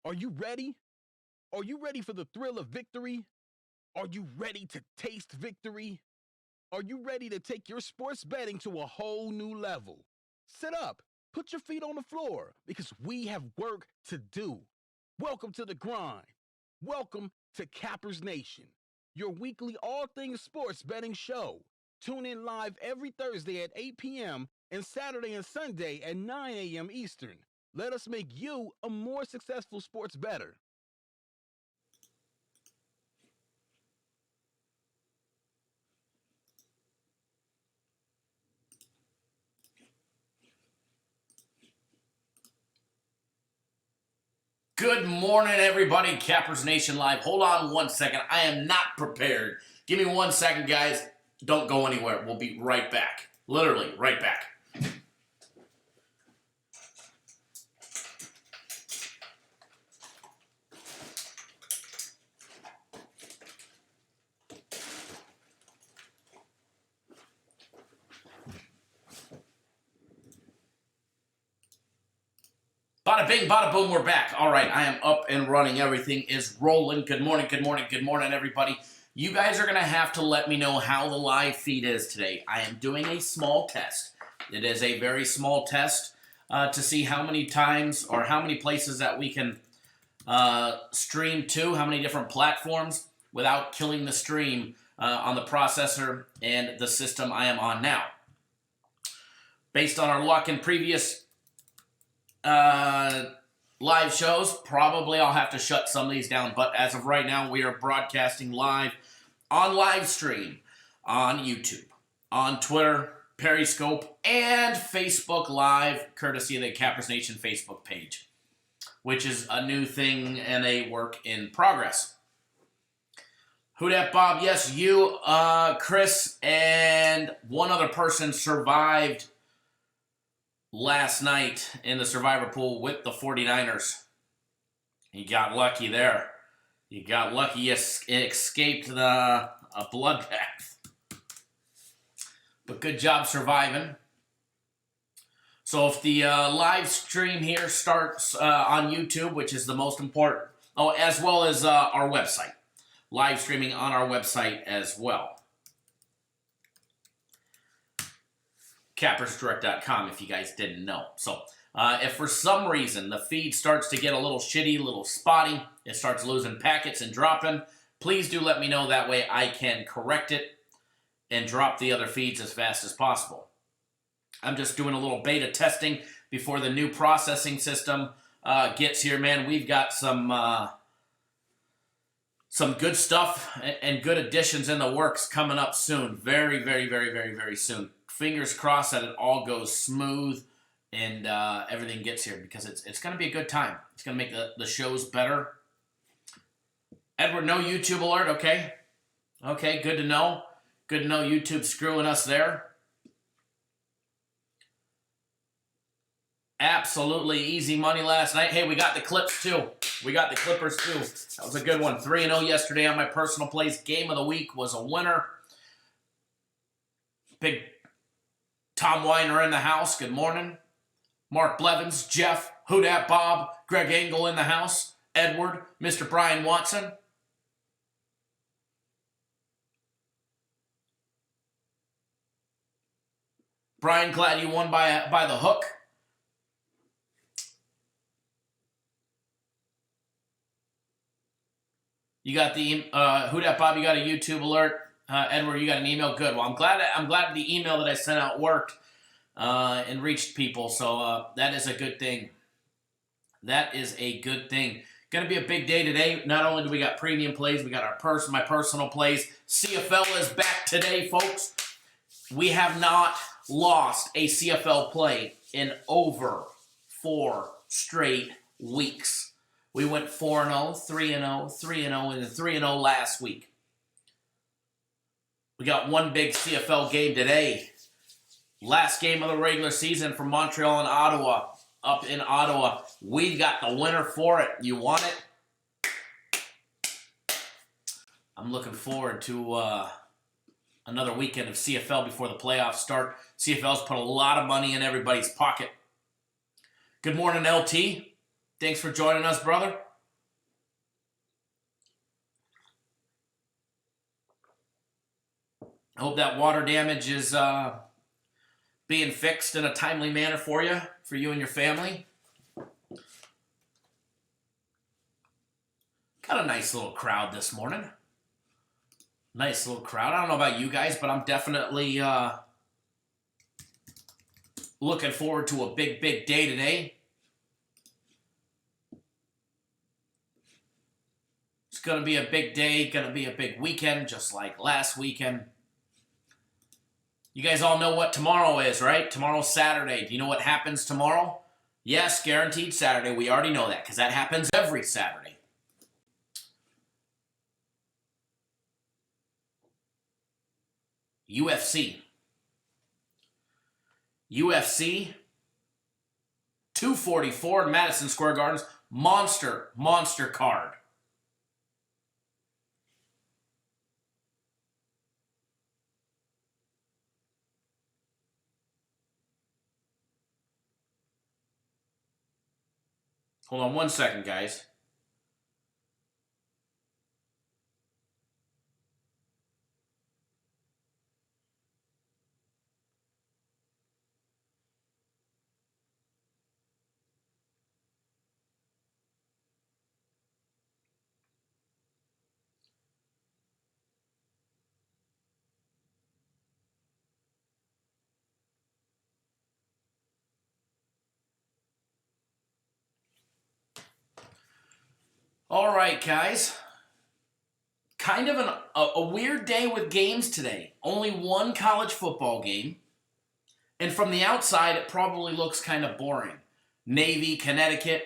Are you ready? Are you ready for the thrill of victory? Are you ready to taste victory? Are you ready to take your sports betting to a whole new level? Sit up, put your feet on the floor, because we have work to do. Welcome to the grind. Welcome to Cappers Nation, your weekly all things sports betting show. Tune in live every Thursday at 8 p.m. and Saturday and Sunday at 9 a.m. Eastern. Let us make you a more successful sports bettor. Good morning, everybody. Cappers Nation Live. Hold on 1 second. I am not prepared. Give me 1 second, guys. Don't go anywhere. We'll be right back. Literally, right back. Bada bing, bada boom, we're back. All right, I am up and running. Everything is rolling. Good morning, good morning, good morning, everybody. You guys are going to have to let me know how the live feed is today. I am doing a small test. It is a very small test to see how many times or how many places that we can stream to, how many different platforms without killing the stream on the processor and the system I am on now. Based on our luck in previous live shows, probably I'll have to shut some of these down, but as of right now, we are broadcasting live on live stream on YouTube, on Twitter, Periscope, and Facebook Live, courtesy of the Cappers Nation Facebook page, which is a new thing and a work in progress. Who dat, Bob? Yes, you, Chris, and one other person survived last night in the survivor pool with the 49ers. You got lucky there. You got lucky. You escaped a bloodbath. But good job surviving. So if the live stream here starts on YouTube, which is the most important, as well as our website. Live streaming on our website as well. CappersDirect.com if you guys didn't know. So if for some reason the feed starts to get a little shitty, a little spotty, it starts losing packets and dropping, please do let me know. That way I can correct it and drop the other feeds as fast as possible. I'm just doing a little beta testing before the new processing system gets here, man. We've got some good stuff and good additions in the works coming up soon. Very, very, very, very, very soon. Fingers crossed that it all goes smooth and everything gets here, because it's going to be a good time. It's going to make the shows better. Edward, no YouTube alert, okay? Okay, good to know. Good to know YouTube's screwing us there. Absolutely easy money last night. Hey, we got the clips too. We got the Clippers too. That was a good one. 3-0 yesterday on my personal plays. Game of the week was a winner. Big Tom Weiner in the house. Good morning. Mark Blevins, Jeff, Who Dat Bob, Greg Engel in the house. Edward, Mr. Brian Watson. Brian, glad you won by the hook. You got the Who Dat Bob? You got a YouTube alert. Edward, you got an email. Good. Well, I'm glad the email that I sent out worked and reached people. So that is a good thing. That is a good thing. Going to be a big day today. Not only do we got premium plays, we got my personal plays. CFL is back today, folks. We have not lost a CFL play in over 4 straight weeks. We went 4-0, 3-0, 3-0, and then 3-0 last week. We got one big CFL game today. Last game of the regular season for Montreal and Ottawa. Up in Ottawa. We got the winner for it. You want it? I'm looking forward to another weekend of CFL before the playoffs start. CFL's put a lot of money in everybody's pocket. Good morning, LT. Thanks for joining us, brother. Hope that water damage is being fixed in a timely manner for you and your family. Got a nice little crowd this morning. Nice little crowd. I don't know about you guys, but I'm definitely looking forward to a big, big day today. It's going to be a big day, going to be a big weekend, just like last weekend. You guys all know what tomorrow is, right? Tomorrow's Saturday. Do you know what happens tomorrow? Yes, guaranteed Saturday. We already know that because that happens every Saturday. UFC 244 in Madison Square Gardens. Monster card. Hold on one second, guys. All right, guys. Kind of a weird day with games today. Only one college football game. And from the outside, it probably looks kind of boring. Navy, Connecticut,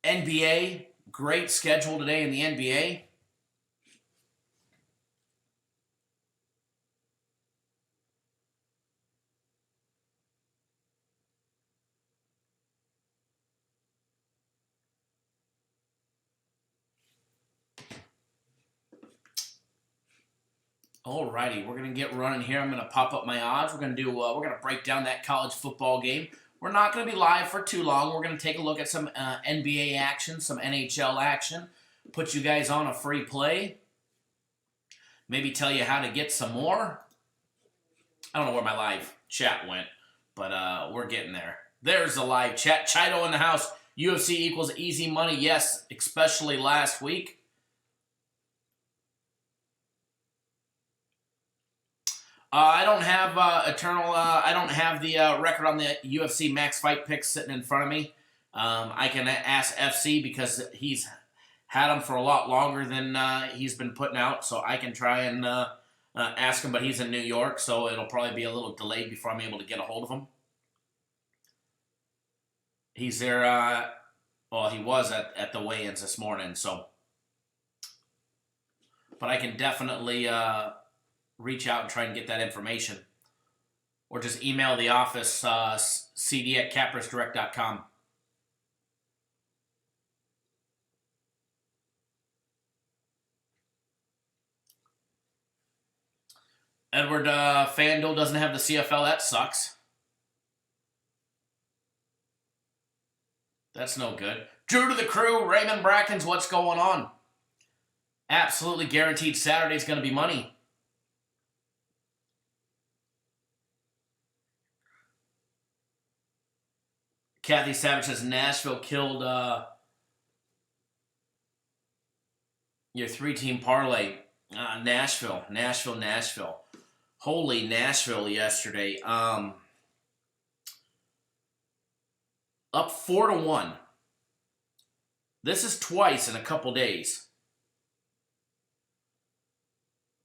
NBA, great schedule today in the NBA. Alrighty, we're gonna get running here. I'm gonna pop up my odds. We're gonna break down that college football game. We're not gonna be live for too long. We're gonna take a look at some NBA action, some NHL action, put you guys on a free play. Maybe tell you how to get some more. I don't know where my live chat went, but we're getting there. There's the live chat. Chido in the house. UFC equals easy money. Yes, especially last week. I don't have I don't have the record on the UFC Max Fight Picks sitting in front of me. I can ask FC because he's had them for a lot longer than he's been putting out, so I can try and ask him. But he's in New York, so it'll probably be a little delayed before I'm able to get a hold of him. He's there. Well, he was at the weigh-ins this morning, so. But I can definitely reach out and try and get that information. Or just email the office, cd@caprasdirect.com. Edward FanDuel doesn't have the CFL. That sucks. That's no good. Drew to the crew. Raymond Brackens, what's going on? Absolutely guaranteed Saturday's going to be money. Kathy Savage says Nashville killed your three-team parlay. Nashville. Holy Nashville yesterday. Up 4-1. This is twice in a couple days.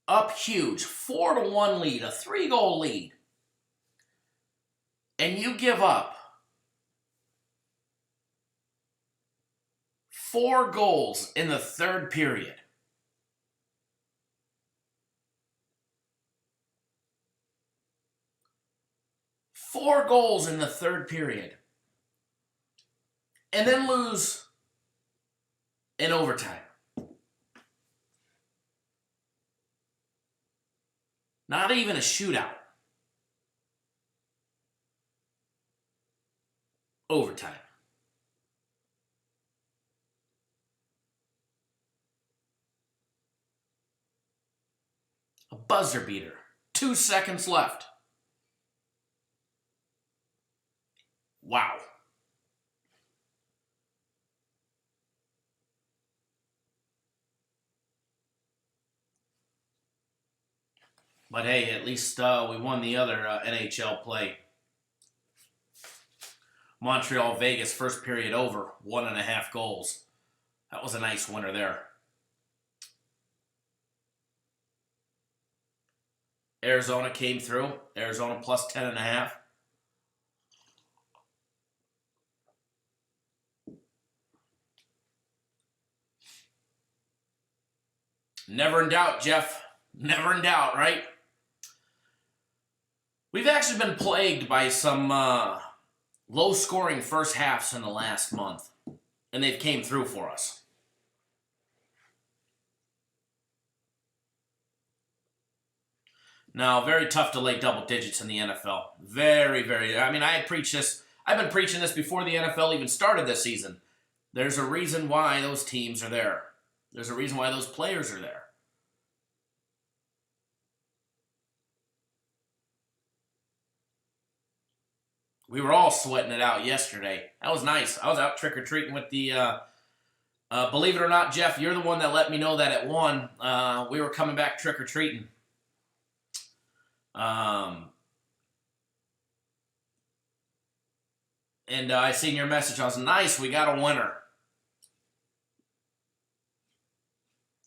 Up huge. 4-1 lead. A 3-goal lead. And you give up 4 goals in the third period. Four goals in the third period. And then lose in overtime. Not even a shootout. Overtime. A buzzer beater. 2 seconds left. Wow. But hey, at least we won the other NHL play. Montreal, Vegas, first period over. 1.5 goals. That was a nice winner there. Arizona came through. Arizona plus 10.5. Never in doubt, Jeff. Never in doubt, right? We've actually been plagued by some low-scoring first halves in the last month, and they've came through for us. Now, very tough to lay double digits in the NFL. Very, very. I mean, I've been preaching this before the NFL even started this season. There's a reason why those teams are there. There's a reason why those players are there. We were all sweating it out yesterday. That was nice. I was out trick-or-treating with the, believe it or not, Jeff, you're the one that let me know that it won. We were coming back trick-or-treating. And I seen your message. I was nice. We got a winner.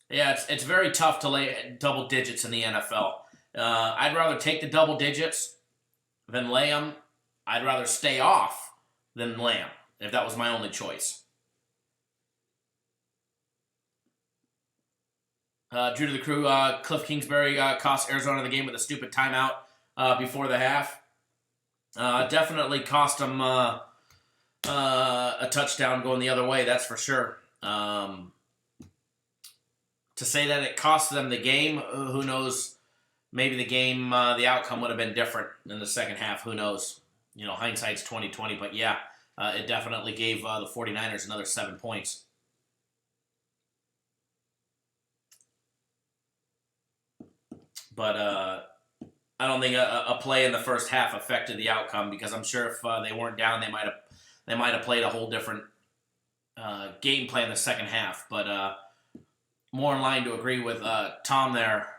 Yeah, it's very tough to lay double digits in the NFL. I'd rather take the double digits than lay them. I'd rather stay off than lay them, if that was my only choice. Drew to the crew, Cliff Kingsbury cost Arizona the game with a stupid timeout before the half. Definitely cost them a touchdown going the other way, that's for sure. To say that it cost them the game, who knows? Maybe the game, the outcome would have been different in the second half. Who knows? You know, hindsight's 20/20. But yeah, it definitely gave the 49ers another 7 points. But I don't think a play in the first half affected the outcome, because I'm sure if they weren't down, they might have played a whole different game plan in the second half. But more in line to agree with Tom there.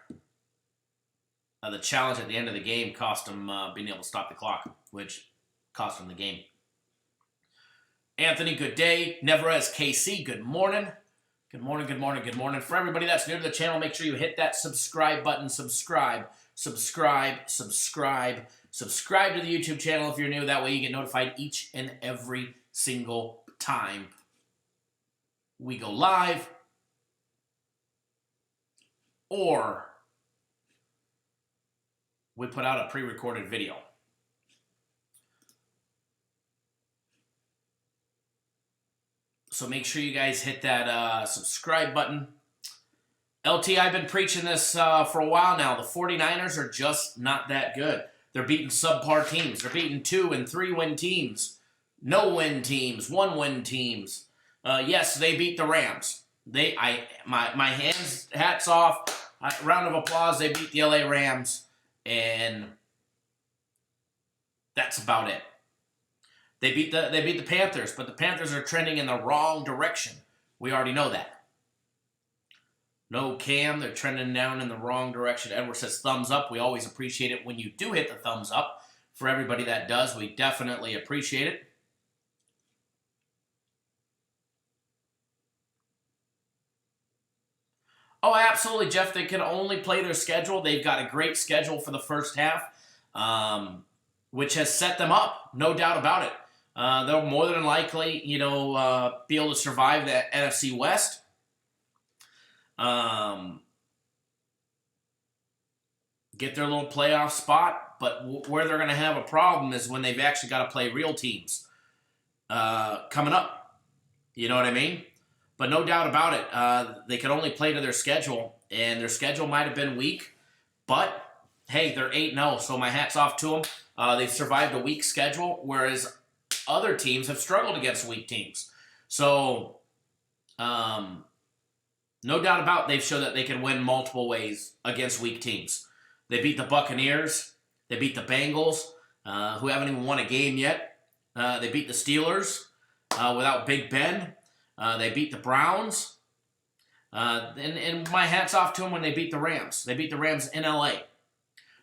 The challenge at the end of the game cost him being able to stop the clock, which cost him the game. Anthony, good day. Neverez KC, good morning. Good morning, good morning, good morning. For everybody that's new to the channel, make sure you hit that subscribe button. Subscribe to the YouTube channel if you're new. That way you get notified each and every single time we go live or we put out a pre-recorded video. So make sure you guys hit that subscribe button. LT, I've been preaching this for a while now. The 49ers are just not that good. They're beating subpar teams. They're beating 2- and 3-win teams. No-win teams. 1-win teams. Yes, they beat the Rams. My hands, hats off. Round of applause. They beat the LA Rams. And that's about it. They beat the Panthers, but the Panthers are trending in the wrong direction. We already know that. No Cam, they're trending down in the wrong direction. Edward says thumbs up. We always appreciate it when you do hit the thumbs up. For everybody that does, we definitely appreciate it. Oh, absolutely, Jeff. They can only play their schedule. They've got a great schedule for the first half, which has set them up, no doubt about it. They'll more than likely, be able to survive the NFC West. Get their little playoff spot, but where they're going to have a problem is when they've actually got to play real teams coming up. You know what I mean? But no doubt about it, they could only play to their schedule, and their schedule might have been weak, but hey, they're 8-0, so my hat's off to them. They've survived a weak schedule, whereas other teams have struggled against weak teams. So, No doubt about it, they've shown that they can win multiple ways against weak teams. They beat the Buccaneers. They beat the Bengals, who haven't even won a game yet. They beat the Steelers without Big Ben. They beat the Browns. And my hat's off to them when they beat the Rams. They beat the Rams in LA,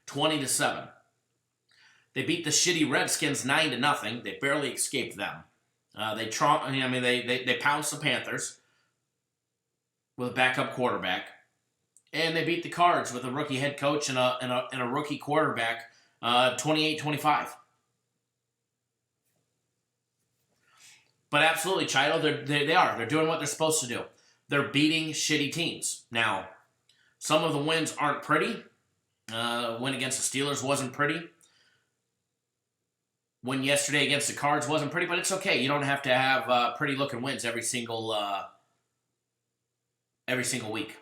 20-7. They beat the shitty Redskins 9-0. They barely escaped them. They pounced the Panthers with a backup quarterback, and they beat the Cards with a rookie head coach and a rookie quarterback, 28-25. But absolutely, Chido, they're doing what they're supposed to do. They're beating shitty teams. Now, some of the wins aren't pretty. Win against the Steelers wasn't pretty. Win yesterday against the Cards wasn't pretty, but it's okay. You don't have to have pretty looking wins every single week.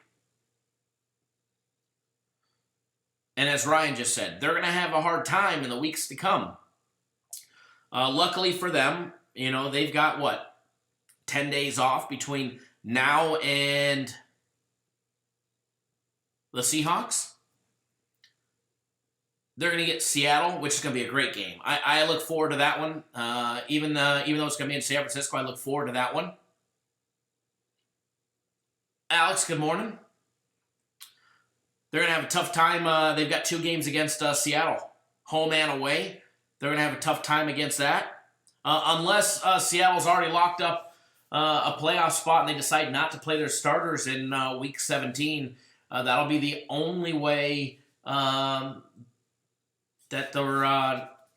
And as Ryan just said, they're going to have a hard time in the weeks to come. Luckily for them, they've got 10 days off between now and the Seahawks. They're going to get Seattle, which is going to be a great game. I look forward to that one. Even though it's going to be in San Francisco, I look forward to that one. Alex, good morning. They're going to have a tough time. They've got 2 games against Seattle, home and away. They're going to have a tough time against that. Unless Seattle's already locked up a playoff spot and they decide not to play their starters in Week 17, that'll be the only way that they're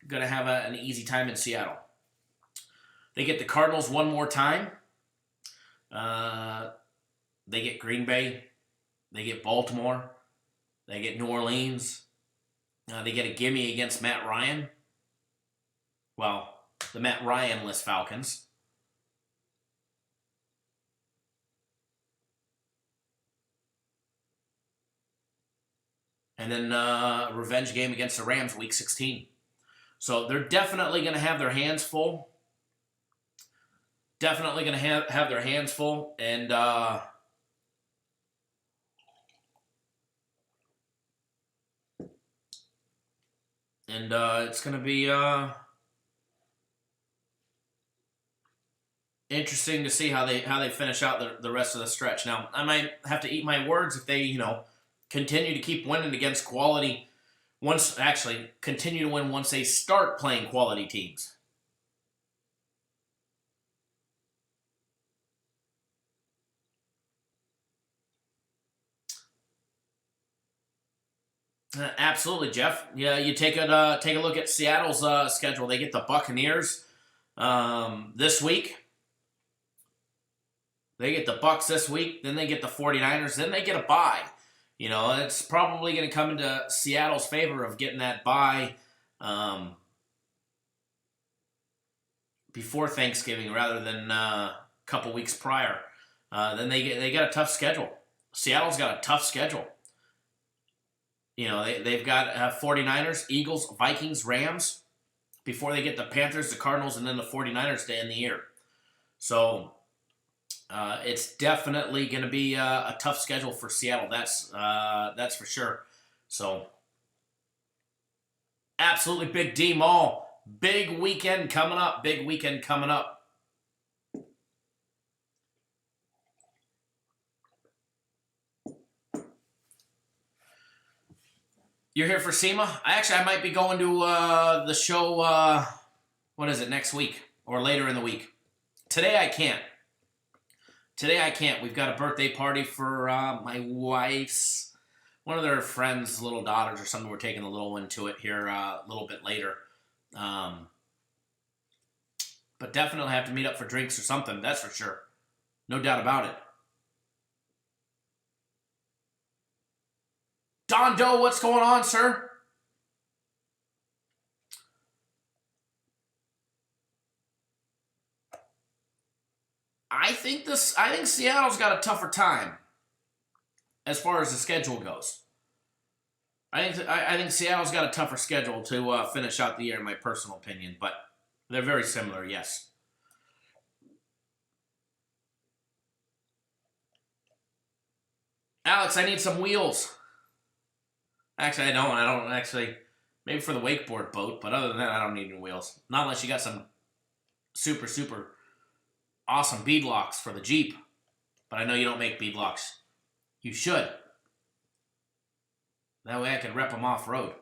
going to have an easy time in Seattle. They get the Cardinals one more time. They get Green Bay. They get Baltimore. They get New Orleans. They get a gimme against Matt Ryan. Well, the Matt Ryan-less Falcons. And then a revenge game against the Rams, Week 16. So they're definitely going to have their hands full. Definitely going to have their hands full. And it's going to be interesting to see how they finish out the rest of the stretch. Now, I might have to eat my words if they, continue to keep winning against quality. Continue to win once they start playing quality teams. Absolutely, Jeff. Yeah, you take a look at Seattle's schedule. They get the Buccaneers this week. They get the Bucs this week. Then they get the 49ers. Then they get a bye. It's probably going to come into Seattle's favor of getting that bye before Thanksgiving rather than a couple weeks prior. Then they got a tough schedule. Seattle's got a tough schedule. They've got 49ers, Eagles, Vikings, Rams before they get the Panthers, the Cardinals, and then the 49ers to end the year. So it's definitely going to be a tough schedule for Seattle. That's for sure. So absolutely, Big D Mall. Big weekend coming up. You're here for SEMA? I might be going to the show, next week or later in the week. Today I can't. We've got a birthday party for my wife's, one of their friends' little daughters or something. We're taking the little one to it here a little bit later. But definitely have to meet up for drinks or something, that's for sure. No doubt about it. Don Doe, what's going on, sir? I think Seattle's got a tougher time as far as the schedule goes. I think Seattle's got a tougher schedule to finish out the year, in my personal opinion, but they're very similar, yes. Alex, I need some wheels. Actually, I don't actually. Maybe for the wakeboard boat, but other than that, I don't need any wheels. Not unless you got some super, super awesome bead locks for the Jeep. But I know you don't make bead locks. You should. That way I can rep them off-road.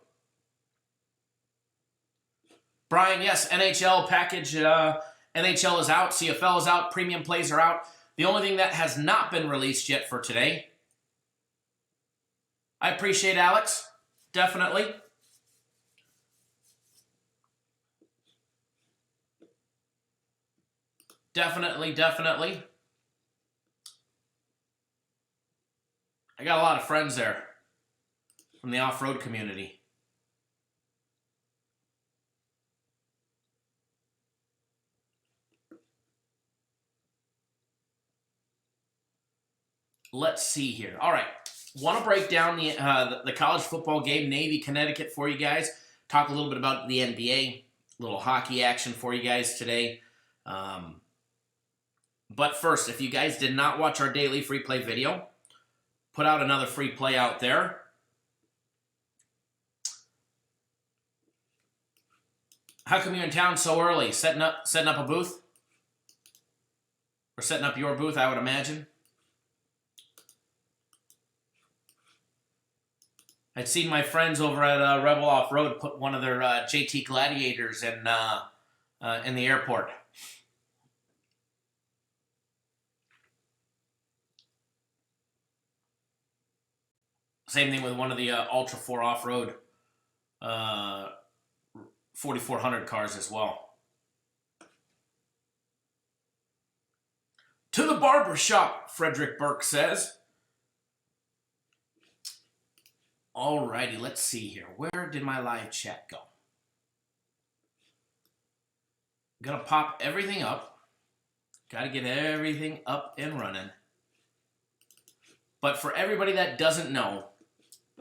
Brian, yes, NHL package. NHL is out. CFL is out. Premium plays are out. The only thing that has not been released yet for today. I appreciate Alex. Definitely. Definitely. I got a lot of friends there from the off-road community. Let's see here. All right. Want to break down the college football game, Navy, Connecticut, for you guys. Talk a little bit about the NBA. A little hockey action for you guys today. But first, if you guys did not watch our daily free play video, put out another free play out there. How come you're in town so early? Setting up a booth? Or setting up your booth, I would imagine. I'd seen my friends over at Rebel Off-Road put one of their JT Gladiators in the airport. Same thing with one of the Ultra 4 Off-Road 4400 cars as well. To the barber shop, Frederick Burke says. Alrighty, let's see here. Where did my live chat go? Gonna pop everything up. Gotta get everything up and running. But for everybody that doesn't know,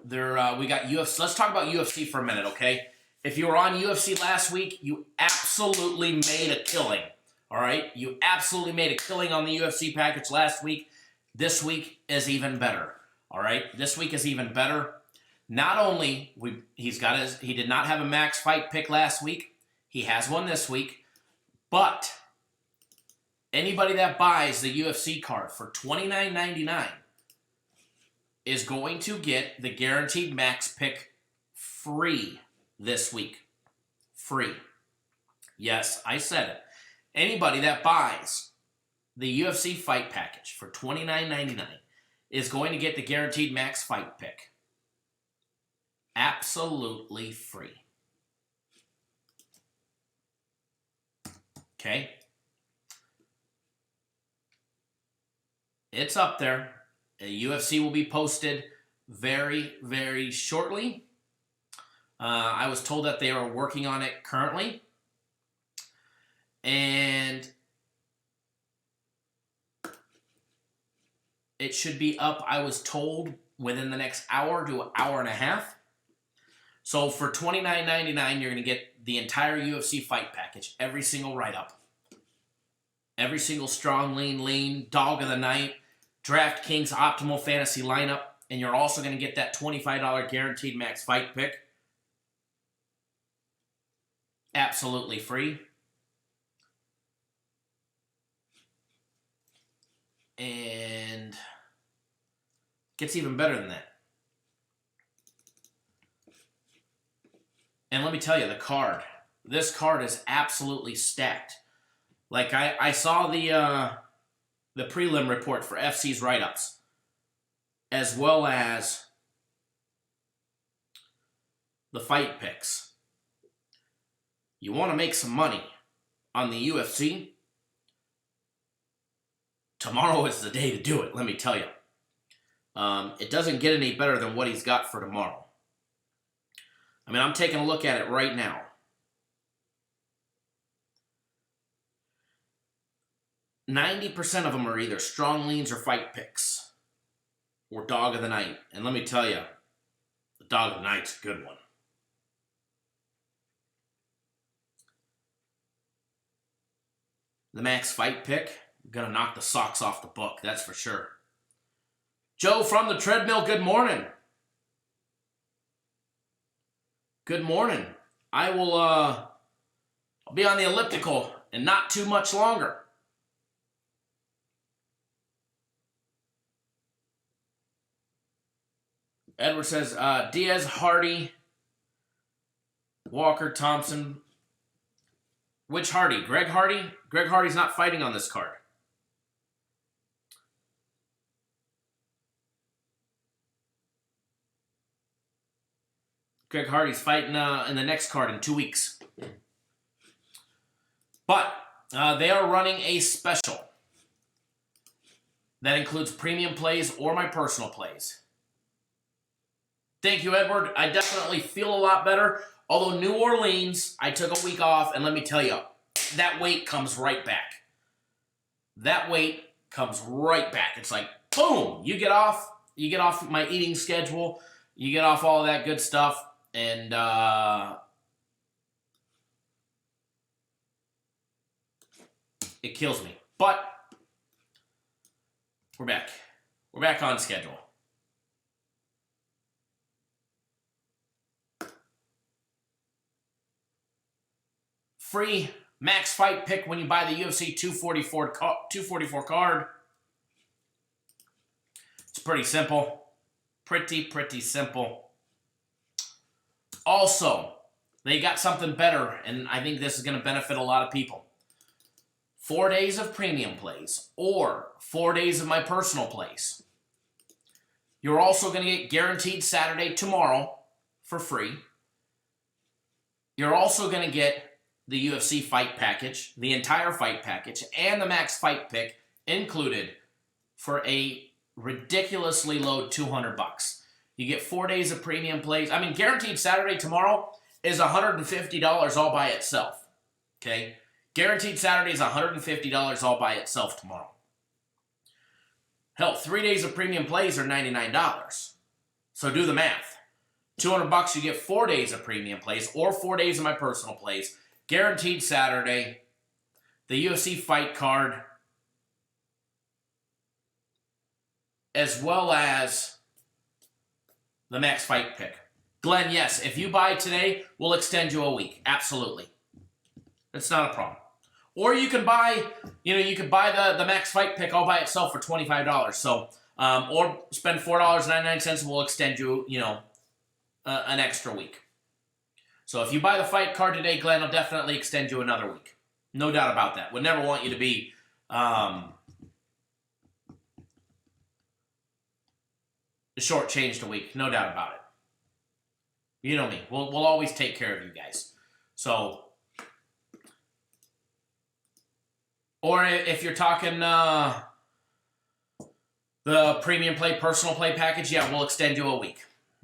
we got UFC. Let's talk about UFC for a minute, okay? If you were on UFC last week, you absolutely made a killing. All right? You absolutely made a killing on the UFC package last week. This week is even better. All right? This week is even better. Not only he did not have a max fight pick last week. He has one this week. But anybody that buys the UFC card for $29.99 is going to get the guaranteed max pick free this week. Free. Yes, I said it. Anybody that buys the UFC fight package for $29.99 is going to get the guaranteed max fight pick. Absolutely free. Okay? It's up there. The UFC will be posted very, very shortly. I was told that they are working on it currently. And it should be up, I was told, within the next hour to an hour and a half. So for $29.99, you're going to get the entire UFC fight package. Every single write-up. Every single strong, lean, dog of the night, DraftKings optimal fantasy lineup. And you're also going to get that $25 guaranteed max fight pick. Absolutely free. And gets even better than that. And let me tell you, the card. This card is absolutely stacked. Like, I saw the prelim report for FC's write-ups, as well as the fight picks. You want to make some money on the UFC? Tomorrow is the day to do it, let me tell you. It doesn't get any better than what he's got for tomorrow. I mean, I'm taking a look at it right now. %90 of them are either strong leans or fight picks. Or dog of the night. And let me tell you, the dog of the night's a good one. The max fight pick, gonna knock the socks off the book, that's for sure. Joe from the treadmill, good morning. Good morning. I'll be on the elliptical and not too much longer. Edward says, Diaz, Hardy, Walker, Thompson. Which Hardy? Greg Hardy? Greg Hardy's not fighting on this card. Greg Hardy's fighting in the next card in 2 weeks. But they are running a special that includes premium plays or my personal plays. Thank you, Edward. I definitely feel a lot better. Although New Orleans, I took a week off, and let me tell you, that weight comes right back. That weight comes right back. It's like, boom, you get off my eating schedule, you get off all that good stuff, and it kills me. But we're back. We're back on schedule. Free max fight pick when you buy the UFC 244 card. It's pretty simple. Pretty simple. Also, they got something better, and I think this is going to benefit a lot of people. 4 days of premium plays or 4 days of my personal plays. You're also going to get guaranteed Saturday tomorrow for free. You're also going to get the UFC fight package, the entire fight package, and the max fight pick included for a ridiculously low $200. You get 4 days of premium plays. I mean, guaranteed Saturday tomorrow is $150 all by itself. Okay? Guaranteed Saturday is $150 all by itself tomorrow. Hell, 3 days of premium plays are $99. So do the math. $200, you get 4 days of premium plays or 4 days of my personal plays. Guaranteed Saturday, the UFC fight card, as well as the max fight pick. Glenn, yes, if you buy today, we'll extend you a week. Absolutely. It's not a problem. Or you can buy, the max fight pick all by itself for $25. So, or spend $4.99 and we'll extend you, an extra week. So if you buy the fight card today, Glenn, I'll definitely extend you another week. No doubt about that. Would never want you to be shortchanged a week. No doubt about it. You know me. We'll always take care of you guys. So, or if you're talking the premium play, personal play package, yeah, we'll extend you a week.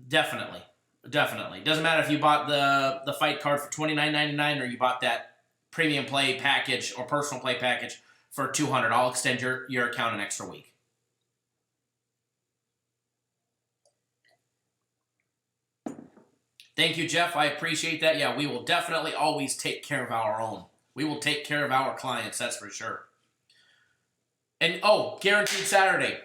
Definitely. Doesn't matter if you bought the fight card for $29.99 or you bought that premium play package or personal play package for $200. I'll extend your account an extra week. Thank you, Jeff. I appreciate that. Yeah, we will definitely always take care of our own. We will take care of our clients, that's for sure. And, guaranteed Saturday.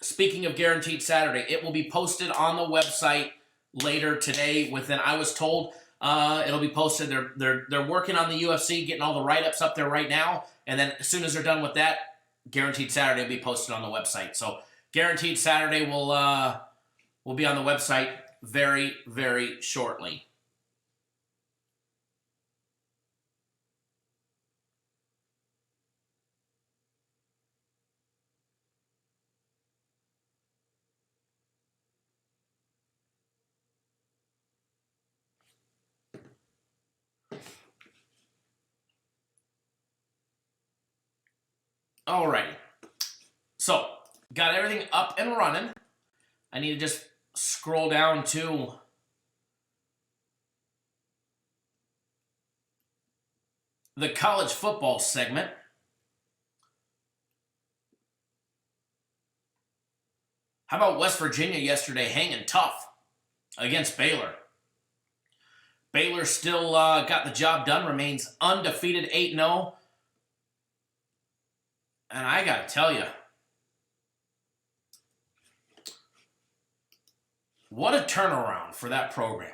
Speaking of guaranteed Saturday, it will be posted on the website later today. I was told it'll be posted. They're working on the UFC, getting all the write-ups up there right now, and then as soon as they're done with that, guaranteed Saturday will be posted on the website. So guaranteed Saturday will be on the website very, very shortly. Alrighty. So, got everything up and running. I need to just scroll down to the college football segment. How about West Virginia yesterday hanging tough against Baylor? Baylor still got the job done, remains undefeated 8-0. And I got to tell you, What a turnaround for that program.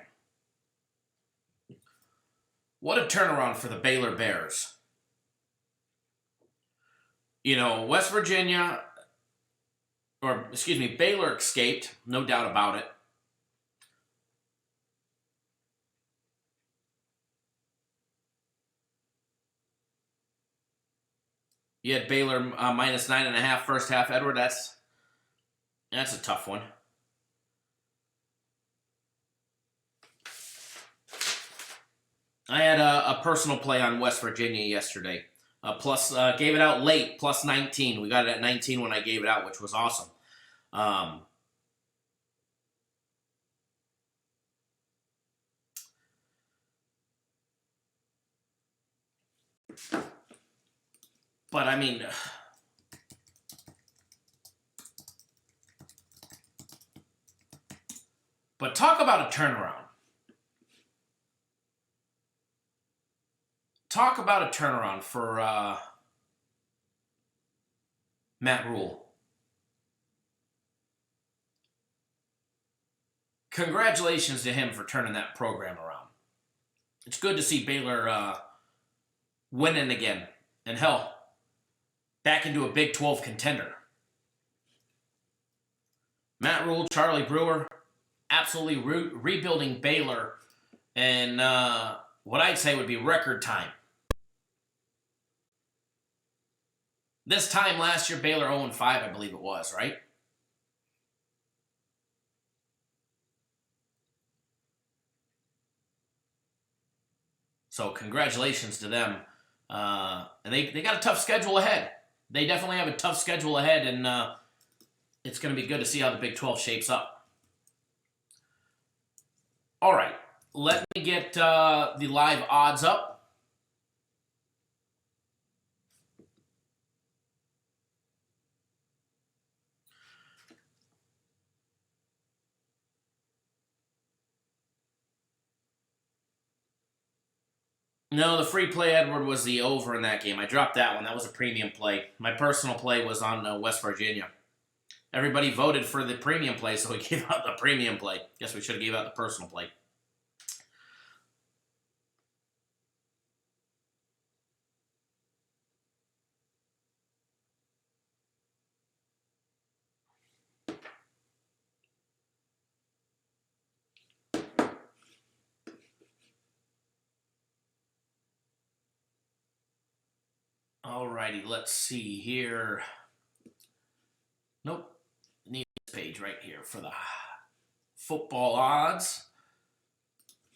What a turnaround for the Baylor Bears. You know, Baylor escaped, no doubt about it. You had Baylor minus 9.5 first half. Edward, that's a tough one. I had a personal play on West Virginia yesterday. Gave it out late, plus 19. We got it at 19 when I gave it out, which was awesome. But I mean, but talk about a turnaround. Talk about a turnaround for Matt Rule. Congratulations to him for turning that program around. It's good to see Baylor winning again. And hell, back into a Big 12 contender. Matt Rule, Charlie Brewer, absolutely rebuilding Baylor in what I'd say would be record time. This time last year, Baylor 0-5, I believe it was, right? So congratulations to them. And they got a tough schedule ahead. They definitely have a tough schedule ahead, and it's going to be good to see how the Big 12 shapes up. All right, let me get the live odds up. No, the free play, Edward, was the over in that game. I dropped that one. That was a premium play. My personal play was on West Virginia. Everybody voted for the premium play, so we gave out the premium play. Guess we should have gave out the personal play. Alrighty, let's see here. Nope. Need this page right here for the football odds.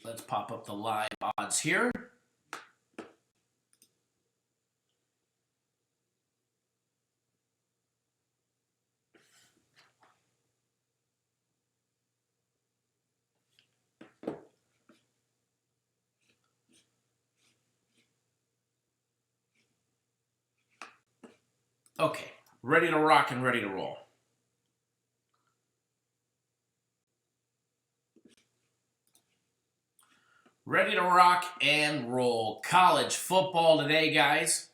Let's pop up the live odds here. Okay, ready to rock and ready to roll. Ready to rock and roll. College football today, guys.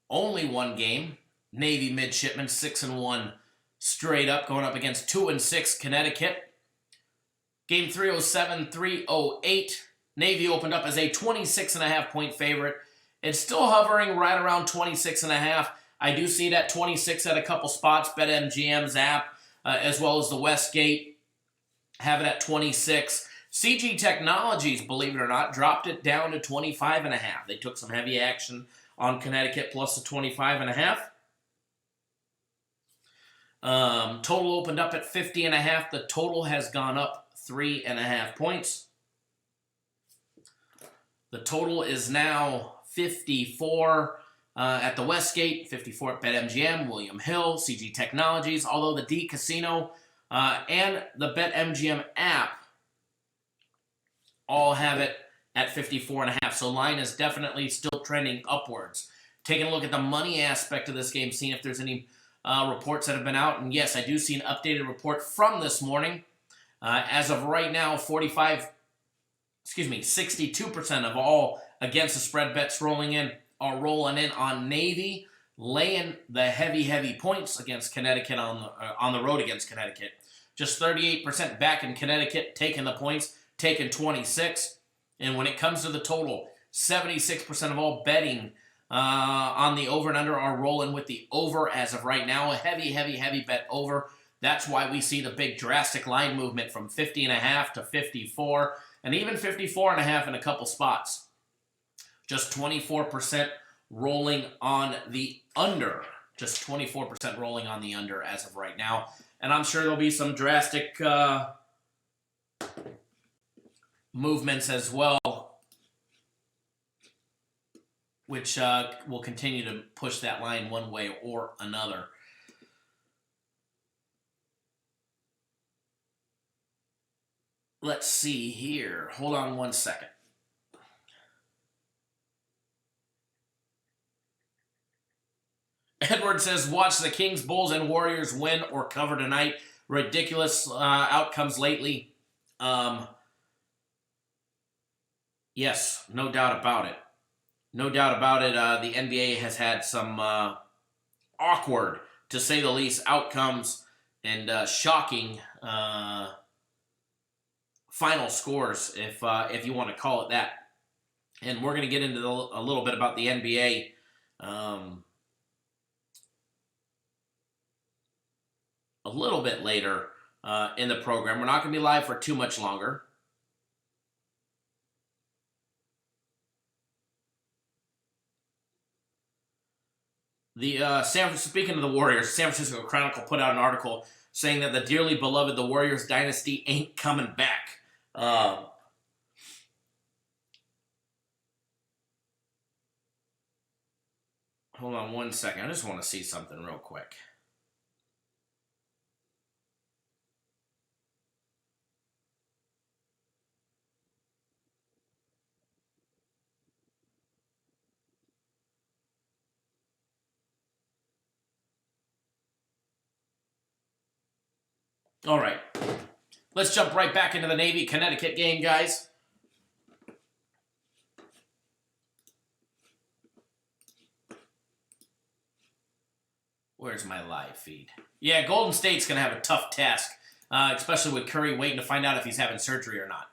Only one game. Navy midshipmen 6-1 straight up, going up against 2-6 Connecticut. Game 307-308. Navy opened up as a 26.5 point favorite. It's still hovering right around 26.5. I do see it at 26 at a couple spots. BetMGM's app, as well as the Westgate, have it at 26. CG Technologies, believe it or not, dropped it down to 25.5. They took some heavy action on Connecticut plus the 25.5. Total opened up at 50.5. The total has gone up 3.5 points. The total is now 54 at the Westgate, 54 at BetMGM, William Hill, CG Technologies, although the D Casino and the BetMGM app all have it at 54.5. So line is definitely still trending upwards. Taking a look at the money aspect of this game, seeing if there's any reports that have been out. And yes, I do see an updated report from this morning. As of right now, 62% of all against the spread bets rolling in on Navy, laying the heavy points against Connecticut on the road against Connecticut. Just 38% back in Connecticut, taking the points, taking 26. And when it comes to the total, 76% of all betting on the over and under are rolling with the over as of right now. A heavy bet over. That's why we see the big drastic line movement from 50.5 to 54, and even 54.5 in a couple spots. Just 24% rolling on the under. Just 24% rolling on the under as of right now. And I'm sure there'll be some drastic movements as well, which will continue to push that line one way or another. Let's see here. Hold on one second. Edward says, watch the Kings, Bulls, and Warriors win or cover tonight. Ridiculous outcomes lately. Yes, no doubt about it. No doubt about it. The NBA has had some awkward, to say the least, outcomes and shocking final scores, if you want to call it that. And we're going to get into a little bit about the NBA a little bit later in the program. We're not going to be live for too much longer. Speaking of the Warriors, San Francisco Chronicle put out an article saying that the dearly beloved the Warriors dynasty ain't coming back. Hold on one second. I just want to see something real quick. All right. Let's jump right back into the Navy-Connecticut game, guys. Where's my live feed? Yeah, Golden State's going to have a tough task, especially with Curry waiting to find out if he's having surgery or not.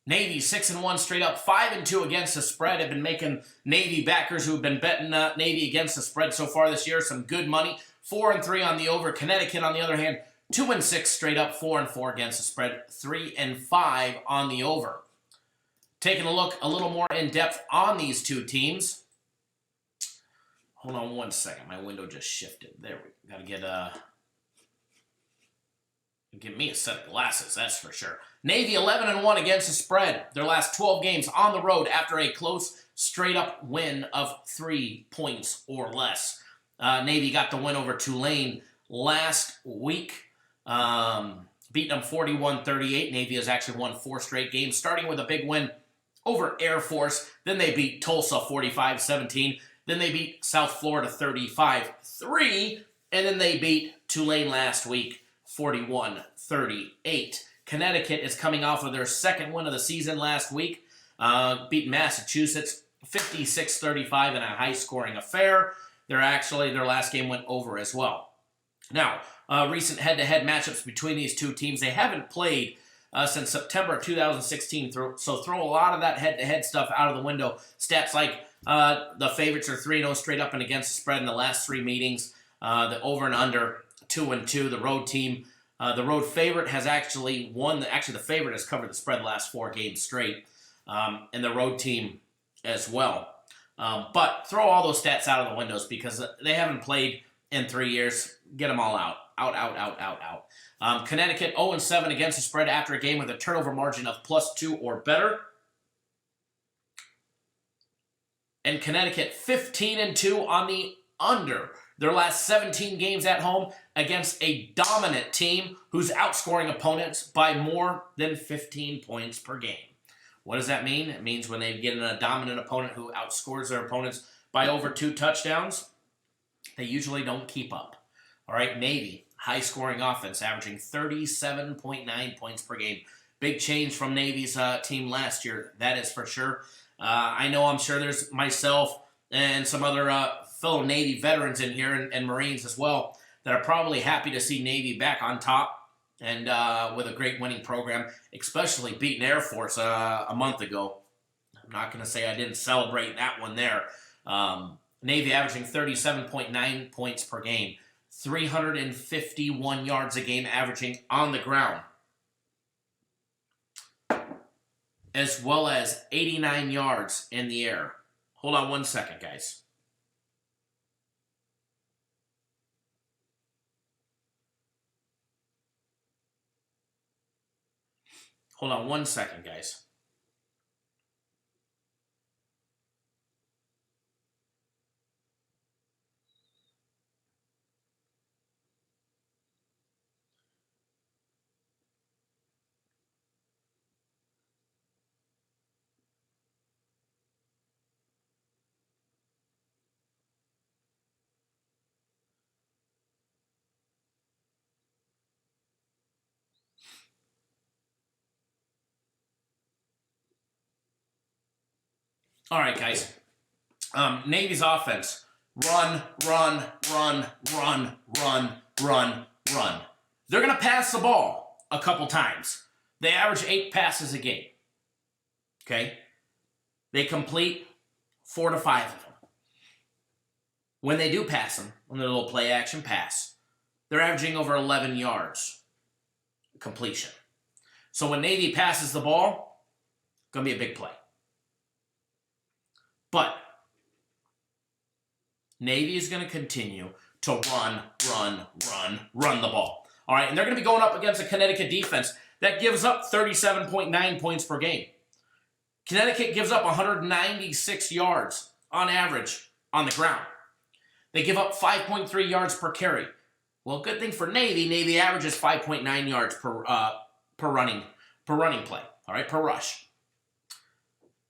Navy 6-1 straight up, 5-2 against the spread. Have been making Navy backers who have been betting Navy against the spread so far this year some good money. 4-3 on the over. Connecticut, on the other hand, 2-6 straight up, 4-4 against the spread, 3-5 on the over. Taking a look a little more in depth on these two teams. Hold on one second. My window just shifted. There we go. Got to get me a set of glasses, that's for sure. Navy 11-1 against the spread. Their last 12 games on the road after a close, straight-up win of 3 points or less. Navy got the win over Tulane last week, beating them 41-38. Navy has actually won 4 straight games, starting with a big win over Air Force. Then they beat Tulsa 45-17. Then they beat South Florida 35-3. And then they beat Tulane last week 41-38. Connecticut is coming off of their second win of the season last week, beating Massachusetts 56-35 in a high-scoring affair. Their last game went over as well. Now, recent head-to-head matchups between these two teams, they haven't played since September 2016, so throw a lot of that head-to-head stuff out of the window. Stats like the favorites are 3-0 straight up and against the spread in the last 3 meetings. The over and under 2-2. The road team, the road favorite has actually won. Actually, the favorite has covered the spread the last 4 games straight, and the road team as well. But throw all those stats out of the windows because they haven't played in 3 years. Get them all out. Out. Connecticut 0-7 against the spread after a game with a turnover margin of +2 or better. And Connecticut 15-2 on the under. Their last 17 games at home against a dominant team who's outscoring opponents by more than 15 points per game. What does that mean? It means when they get a dominant opponent who outscores their opponents by over 2 touchdowns, they usually don't keep up. All right, Navy high-scoring offense, averaging 37.9 points per game. Big change from Navy's team last year, that is for sure. I'm sure there's myself and some other fellow Navy veterans in here and Marines as well that are probably happy to see Navy back on top and with a great winning program, especially beating Air Force a month ago. I'm not going to say I didn't celebrate that one there. Navy averaging 37.9 points per game, 351 yards a game averaging on the ground, as well as 89 yards in the air. Hold on one second, guys. Hold on one second, guys. All right, guys. Navy's offense. Run, run, run, run, run, run, run. They're going to pass the ball a couple times. They average 8 passes a game. Okay? They complete 4 to 5 of them. When they do pass them, on their little play action pass, they're averaging over 11 yards completion. So when Navy passes the ball, it's going to be a big play. But Navy is going to continue to run the ball. All right, and they're going to be going up against a Connecticut defense that gives up 37.9 points per game. Connecticut gives up 196 yards on average on the ground. They give up 5.3 yards per carry. Well, good thing for Navy. Navy averages 5.9 yards per running play. All right, per rush.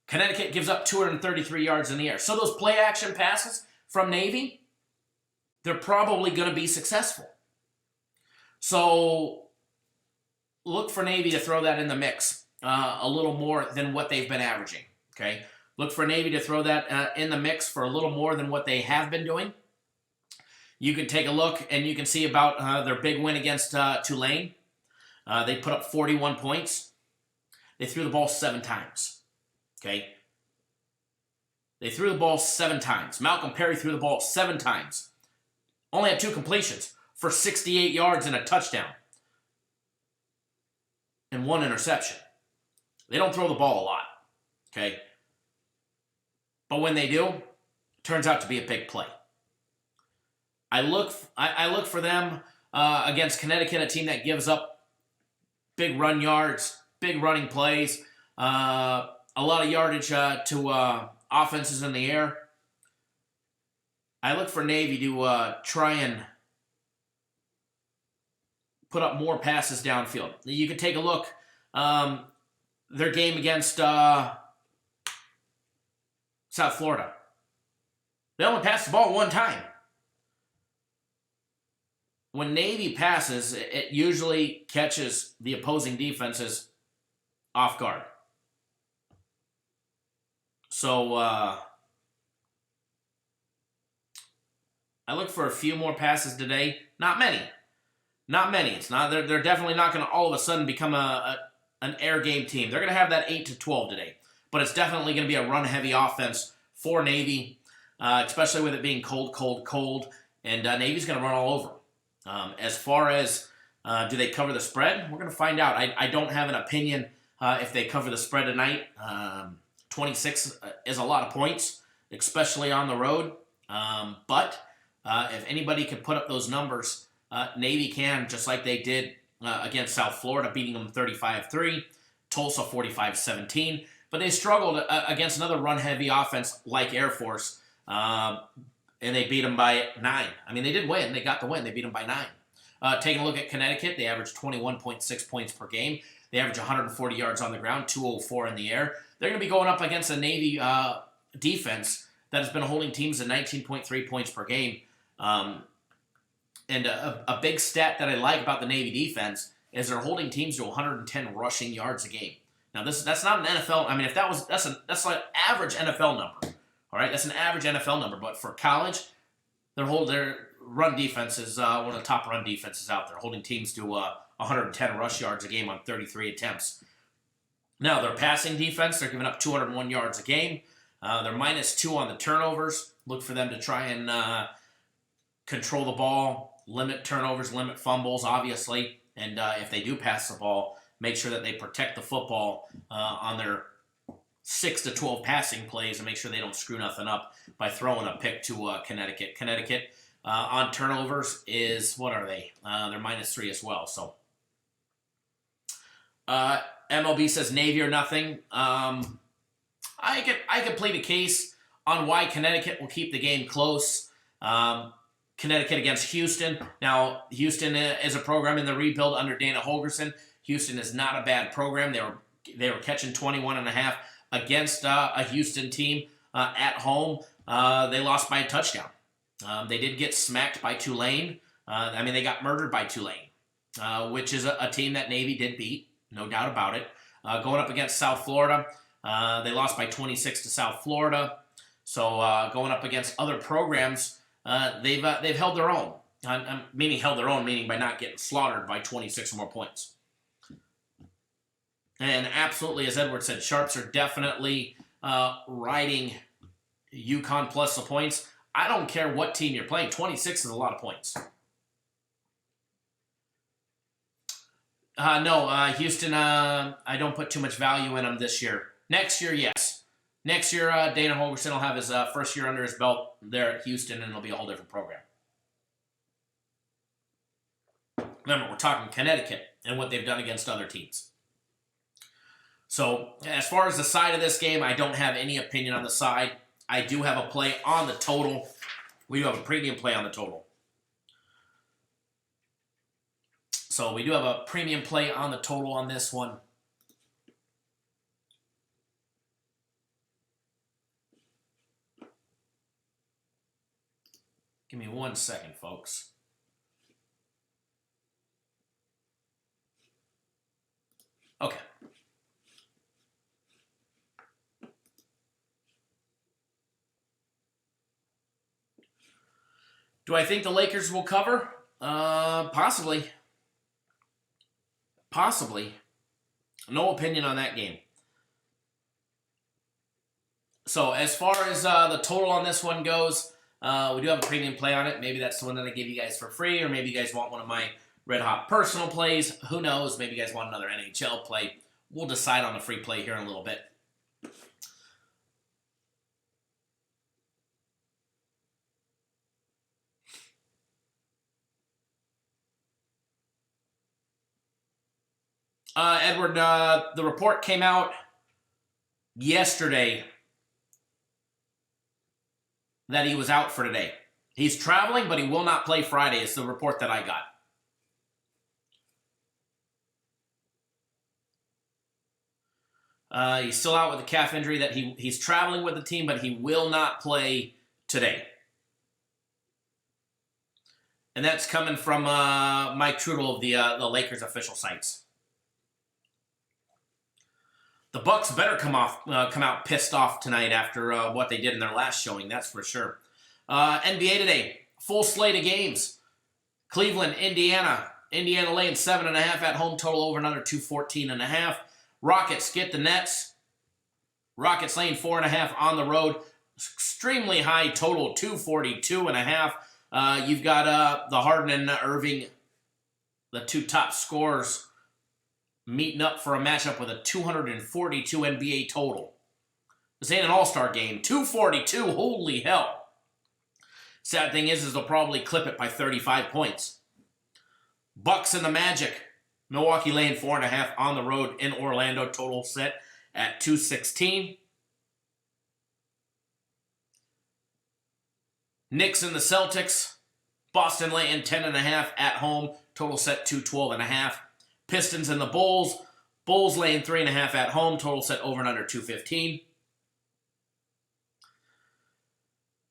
Connecticut gives up 233 yards in the air. So those play action passes from Navy, they're probably going to be successful. So look for Navy to throw that in the mix a little more than what they've been averaging. Okay, look for Navy to throw that in the mix for a little more than what they have been doing. You can take a look and you can see about their big win against Tulane. They put up 41 points. They threw the ball 7 times. Okay? They threw the ball 7 times. Malcolm Perry threw the ball 7 times. Only had 2 completions for 68 yards and a touchdown. And 1 interception. They don't throw the ball a lot. Okay? But when they do, it turns out to be a big play. I look for them against Connecticut, a team that gives up big run yards, big running plays, a lot of yardage to offenses in the air. I look for Navy to try and put up more passes downfield. You can take a look. Their game against South Florida. They only passed the ball 1 time. When Navy passes, it usually catches the opposing defenses off guard. So I look for a few more passes today. Not many. It's not. They're definitely not going to all of a sudden become an air game team. They're going to have that 8 to 12 today. But it's definitely going to be a run-heavy offense for Navy, especially with it being cold. And Navy's going to run all over them. As far as do they cover the spread, we're going to find out. I don't have an opinion if they cover the spread tonight. 26 is a lot of points, especially on the road. But if anybody can put up those numbers, Navy can, just like they did against South Florida, beating them 35-3, Tulsa 45-17. But they struggled against another run-heavy offense like Air Force, and they beat them by 9. I mean, they did win. They got the win. They beat them by 9. Taking a look at Connecticut, they averaged 21.6 points per game. They average 140 yards on the ground, 204 in the air. They're going to be going up against a Navy defense that has been holding teams at 19.3 points per game. And a big stat that I like about the Navy defense is they're holding teams to 110 rushing yards a game. Now that's not an NFL. I mean, if that's like average NFL number. All right, that's an average NFL number. But for college, their run defense is one of the top run defenses out there, holding teams to 110 rush yards a game on 33 attempts. Now their passing defense, they're giving up 201 yards a game. They're -2 on the turnovers. Look for them to try and control the ball, limit turnovers, limit fumbles, obviously. And if they do pass the ball, make sure that they protect the football on their 6 to 12 passing plays and make sure they don't screw nothing up by throwing a pick to Connecticut. Connecticut on turnovers is, what are they? They're -3 as well. So MLB says Navy or nothing. I could plead a case on why Connecticut will keep the game close. Connecticut against Houston. Now, Houston is a program in the rebuild under Dana Holgorsen. Houston is not a bad program. They were catching 21.5 against a Houston team at home. They lost by a touchdown. They did get smacked by Tulane. They got murdered by Tulane, which is a team that Navy did beat, no doubt about it. Going up against South Florida, they lost by 26 to South Florida. So going up against other programs, they've held their own. Meaning by not getting slaughtered by 26 or more points. And absolutely, as Edward said, Sharps are definitely riding UConn plus the points. I don't care what team you're playing. 26 is a lot of points. Houston, I don't put too much value in them this year. Next year, yes. Next year, Dana Holgorsen will have his first year under his belt there at Houston, and it'll be a whole different program. Remember, we're talking Connecticut and what they've done against other teams. So, as far as the side of this game, I don't have any opinion on the side. I do have a play on the total. We do have a premium play on the total. So, we do have a premium play on the total on this one. Give me 1 second, folks. Okay. Do I think the Lakers will cover? Possibly. Possibly. No opinion on that game. So as far as the total on this one goes, we do have a premium play on it. Maybe that's the one that I give you guys for free, or maybe you guys want one of my Red Hot personal plays. Who knows? Maybe you guys want another NHL play. We'll decide on the free play here in a little bit. Edward, the report came out yesterday that he was out for today. He's traveling, but he will not play Friday. It's the report that I got. He's still out with a calf injury that he's traveling with the team, but he will not play today. And that's coming from Mike Trudel of the Lakers official sites. The Bucks better come out pissed off tonight after what they did in their last showing, that's for sure. NBA today, full slate of games. Cleveland, Indiana. Indiana laying 7.5 at home, total over and under 214.5. Rockets get the Nets. Rockets laying 4.5 on the road. Extremely high total, 242.5. You've got the Harden and Irving, the two top scorers, meeting up for a matchup with a 242 NBA total. This ain't an all-star game. 242, holy hell. Sad thing is they'll probably clip it by 35 points. Bucks and the Magic. Milwaukee laying 4.5 on the road in Orlando. Total set at 216. Knicks and the Celtics. Boston laying 10.5 at home. Total set 212.5. Pistons and the Bulls. Bulls laying 3.5 at home. Total set over and under 215.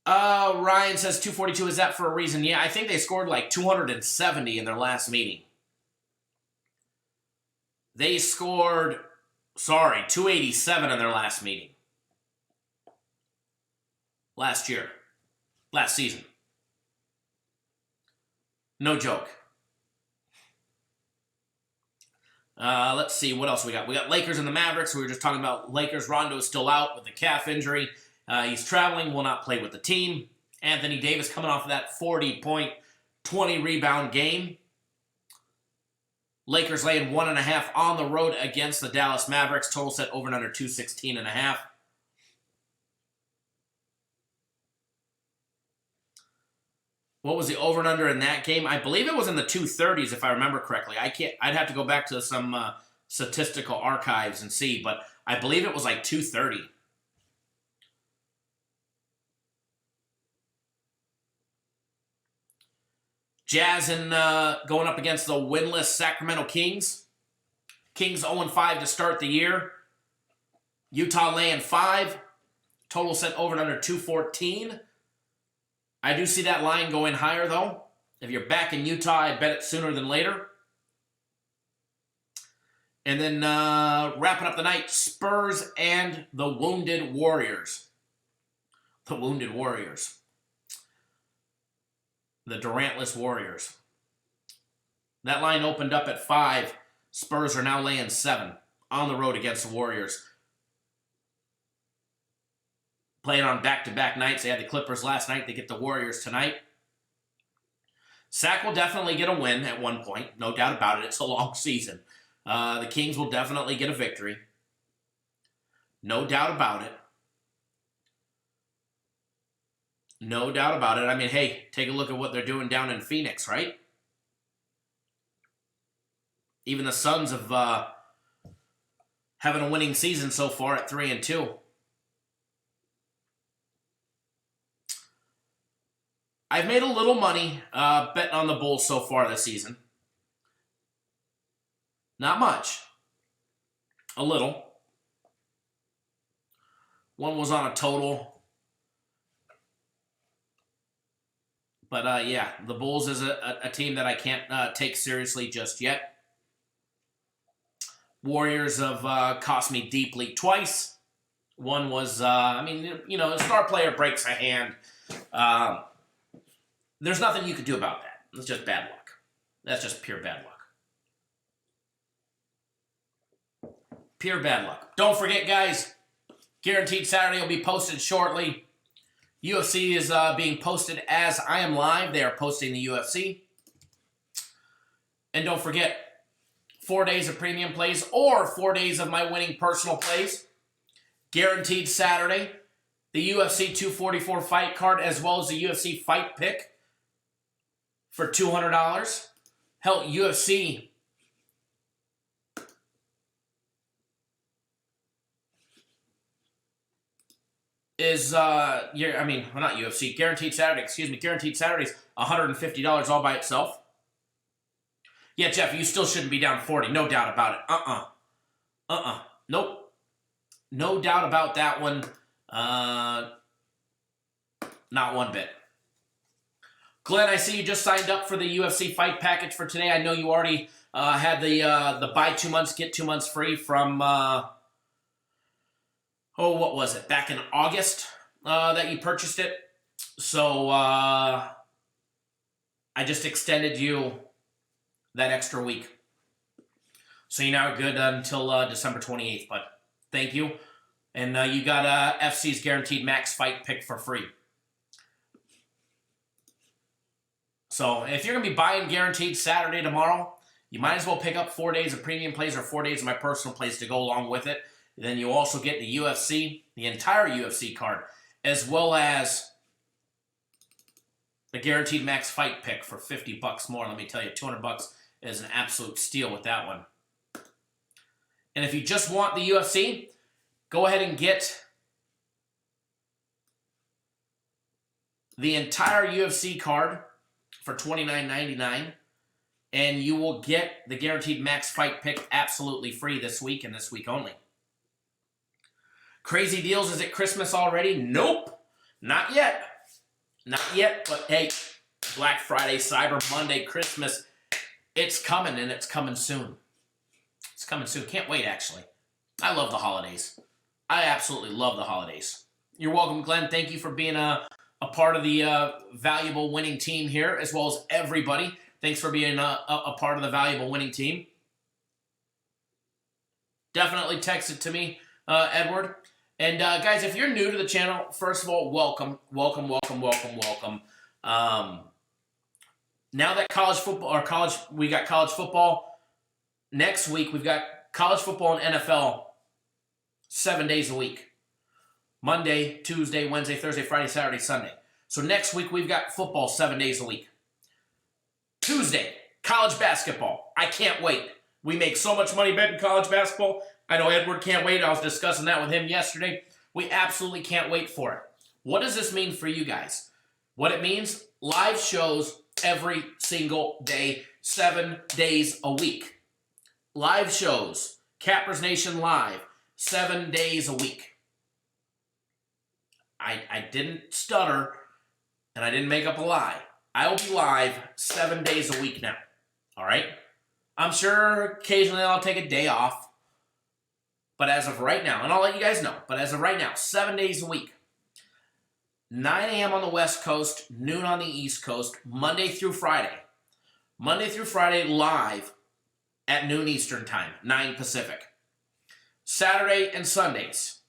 Ryan says 242. Is that for a reason? Yeah, I think they scored like 270 in their last meeting. They scored, 287 in their last meeting. Last year. Last season. No joke. Let's see, what else we got? We got Lakers and the Mavericks. We were just talking about Lakers. Rondo's still out with a calf injury. He's traveling, will not play with the team. Anthony Davis coming off of that 40-point, 20-rebound game. Lakers laying 1.5 on the road against the Dallas Mavericks. Total set over and under 216.5. What was the over and under in that game? I believe it was in the 230s, if I remember correctly. I'd have to go back to some statistical archives and see, but I believe it was like 230. Jazz going up against the winless Sacramento Kings. Kings 0-5 to start the year. Utah laying 5. Total set over and under 214. I do see that line going higher, though. If you're back in Utah, I bet it sooner than later. And then wrapping up the night, Spurs and the Wounded Warriors. The Wounded Warriors. The Durantless Warriors. That line opened up at 5. Spurs are now laying 7 on the road against the Warriors. Playing on back-to-back nights. They had the Clippers last night. They get the Warriors tonight. Sac will definitely get a win at one point. No doubt about it. It's a long season. The Kings will definitely get a victory. No doubt about it. No doubt about it. I mean, hey, take a look at what they're doing down in Phoenix, right? Even the Suns of having a winning season so far at 3-2. I've made a little money betting on the Bulls so far this season. Not much. A little. One was on a total. But, yeah, the Bulls is a team that I can't take seriously just yet. Warriors have cost me deeply twice. One was, a star player breaks a hand. There's nothing you could do about that. It's just bad luck. That's just pure bad luck. Pure bad luck. Don't forget, guys, Guaranteed Saturday will be posted shortly. UFC is being posted as I am live. They are posting the UFC. And don't forget, 4 days of premium plays or 4 days of my winning personal plays. Guaranteed Saturday. The UFC 244 fight card as well as the UFC fight pick for $200. Hell, UFC is, not UFC, Guaranteed Saturday, Guaranteed Saturday's $150 all by itself. Yeah, Jeff, you still shouldn't be down 40, no doubt about it. Nope. No doubt about that one. Not one bit. Glenn, I see you just signed up for the UFC fight package for today. I know you already had the buy 2 months, get 2 months free from, what was it? Back in August that you purchased it. So I just extended you that extra week. So you're now good until December 28th, but thank you. And you got FC's Guaranteed Max Fight pick for free. So if you're going to be buying Guaranteed Saturday tomorrow, you might as well pick up 4 days of premium plays or 4 days of my personal plays to go along with it. Then you also get the UFC, the entire UFC card, as well as the Guaranteed Max Fight pick for $50 more. Let me tell you, $200 is an absolute steal with that one. And if you just want the UFC, go ahead and get the entire UFC card for $29.99, and you will get the Guaranteed Max Fight pick absolutely free this week and this week only. Crazy deals, is it Christmas already? Nope, not yet. Not yet, but hey, Black Friday, Cyber Monday, Christmas, it's coming, and it's coming soon. It's coming soon. Can't wait, actually. I love the holidays. I absolutely love the holidays. You're welcome, Glenn. Thank you for being a part of the valuable winning team here, as well as everybody. Thanks for being a part of the valuable winning team. Definitely text it to me, Edward. And guys, if you're new to the channel, first of all, welcome. Now that we got college football. Next week, we've got college football and NFL 7 days a week. Monday, Tuesday, Wednesday, Thursday, Friday, Saturday, Sunday. So next week, we've got football 7 days a week. Tuesday, college basketball. I can't wait. We make so much money betting college basketball. I know Edward can't wait. I was discussing that with him yesterday. We absolutely can't wait for it. What does this mean for you guys? What it means, live shows every single day, 7 days a week. Live shows, Cappers Nation Live, 7 days a week. I didn't stutter, and I didn't make up a lie. I will be live 7 days a week now, all right? I'm sure occasionally I'll take a day off, but as of right now, and I'll let you guys know, but as of right now, 7 days a week. 9 a.m. on the West Coast, noon on the East Coast, Monday through Friday. Monday through Friday live at noon Eastern Time, 9 Pacific. Saturday and Sundays,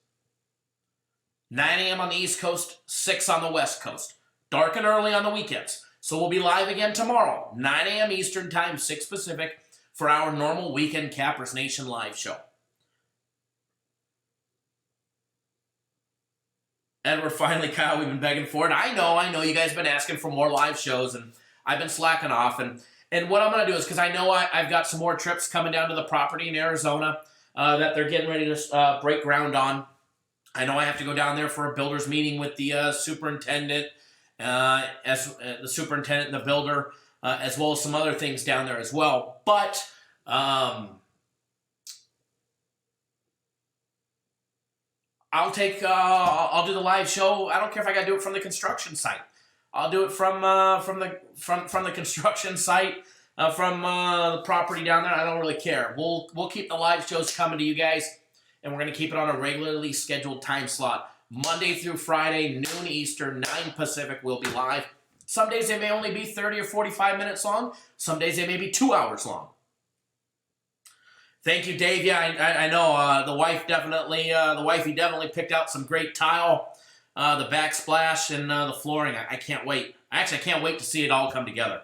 9 a.m. on the East Coast, 6 on the West Coast. Dark and early on the weekends. So we'll be live again tomorrow, 9 a.m. Eastern Time, 6 Pacific, for our normal weekend Cappers Nation live show. And we're finally, Kyle, we've been begging for it. I know, you guys have been asking for more live shows, and I've been slacking off. And what I'm going to do is, because I know I've got some more trips coming down to the property in Arizona that they're getting ready to break ground on. I know I have to go down there for a builder's meeting with the superintendent, the superintendent and the builder, as well as some other things down there as well. But I'll do the live show. I don't care if I got to do it from the construction site. I'll do it from the construction site, from the property down there. I don't really care. We'll keep the live shows coming to you guys, and we're going to keep it on a regularly scheduled time slot. Monday through Friday, noon Eastern, 9 Pacific, we'll be live. Some days they may only be 30 or 45 minutes long. Some days they may be 2 hours long. Thank you, Dave. Yeah, I know the wifey definitely picked out some great tile, the backsplash, and the flooring. I can't wait. I can't wait to see it all come together.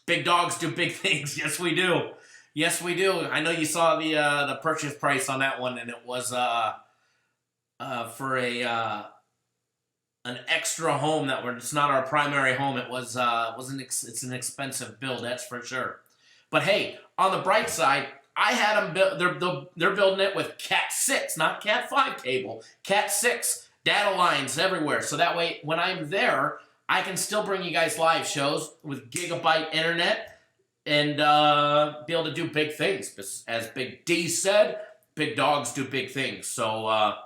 Big dogs do big things. Yes, we do. Yes, we do. I know you saw the purchase price on that one, and it was for an extra home it's not our primary home. It was it's an expensive build, that's for sure. But hey, on the bright side, I had them build. They're building it with Cat 6, not Cat 5 cable. Cat 6 data lines everywhere, so that way when I'm there, I can still bring you guys live shows with gigabyte internet and be able to do big things. As Big D said, big dogs do big things. So,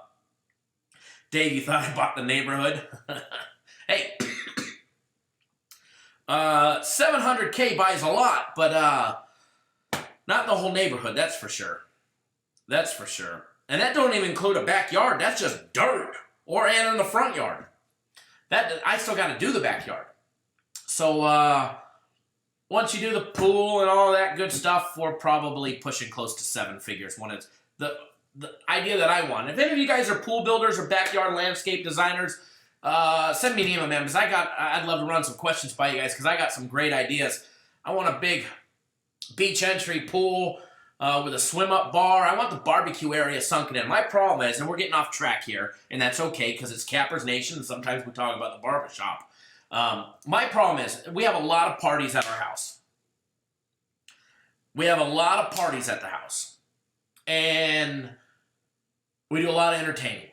Dave, you thought I bought the neighborhood? Hey, 700K buys a lot, but not the whole neighborhood, that's for sure. That's for sure. And that don't even include a backyard. That's just dirt. And in the front yard. I still got to do the backyard. So, once you do the pool and all that good stuff, we're probably pushing close to 7 figures when it's the idea that I want. If any of you guys are pool builders or backyard landscape designers, send me an email, man, because I'd love to run some questions by you guys, because I got some great ideas. I want a big beach entry pool with a swim-up bar. I want the barbecue area sunken in. My problem is, and we're getting off track here, and that's okay, because it's Cappers Nation, and sometimes we talk about the barbershop. My problem is, we have a lot of parties at our house. We have a lot of parties at the house. And we do a lot of entertaining.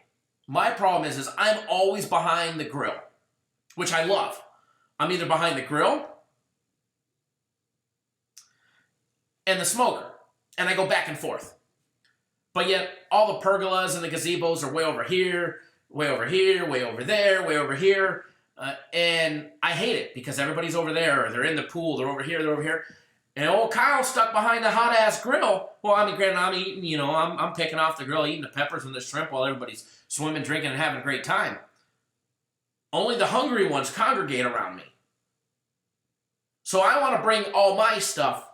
My problem is I'm always behind the grill, which I love. I'm either behind the grill and the smoker, and I go back and forth. But yet, all the pergolas and the gazebos are way over here. way over here, way over there, way over here. And I hate it because everybody's over there. Or they're in the pool. They're over here. They're over here. And old Kyle's stuck behind the hot-ass grill. Well, I mean, granted, I'm eating, I'm picking off the grill, eating the peppers and the shrimp while everybody's swimming, drinking, and having a great time. Only the hungry ones congregate around me. So I want to bring all my stuff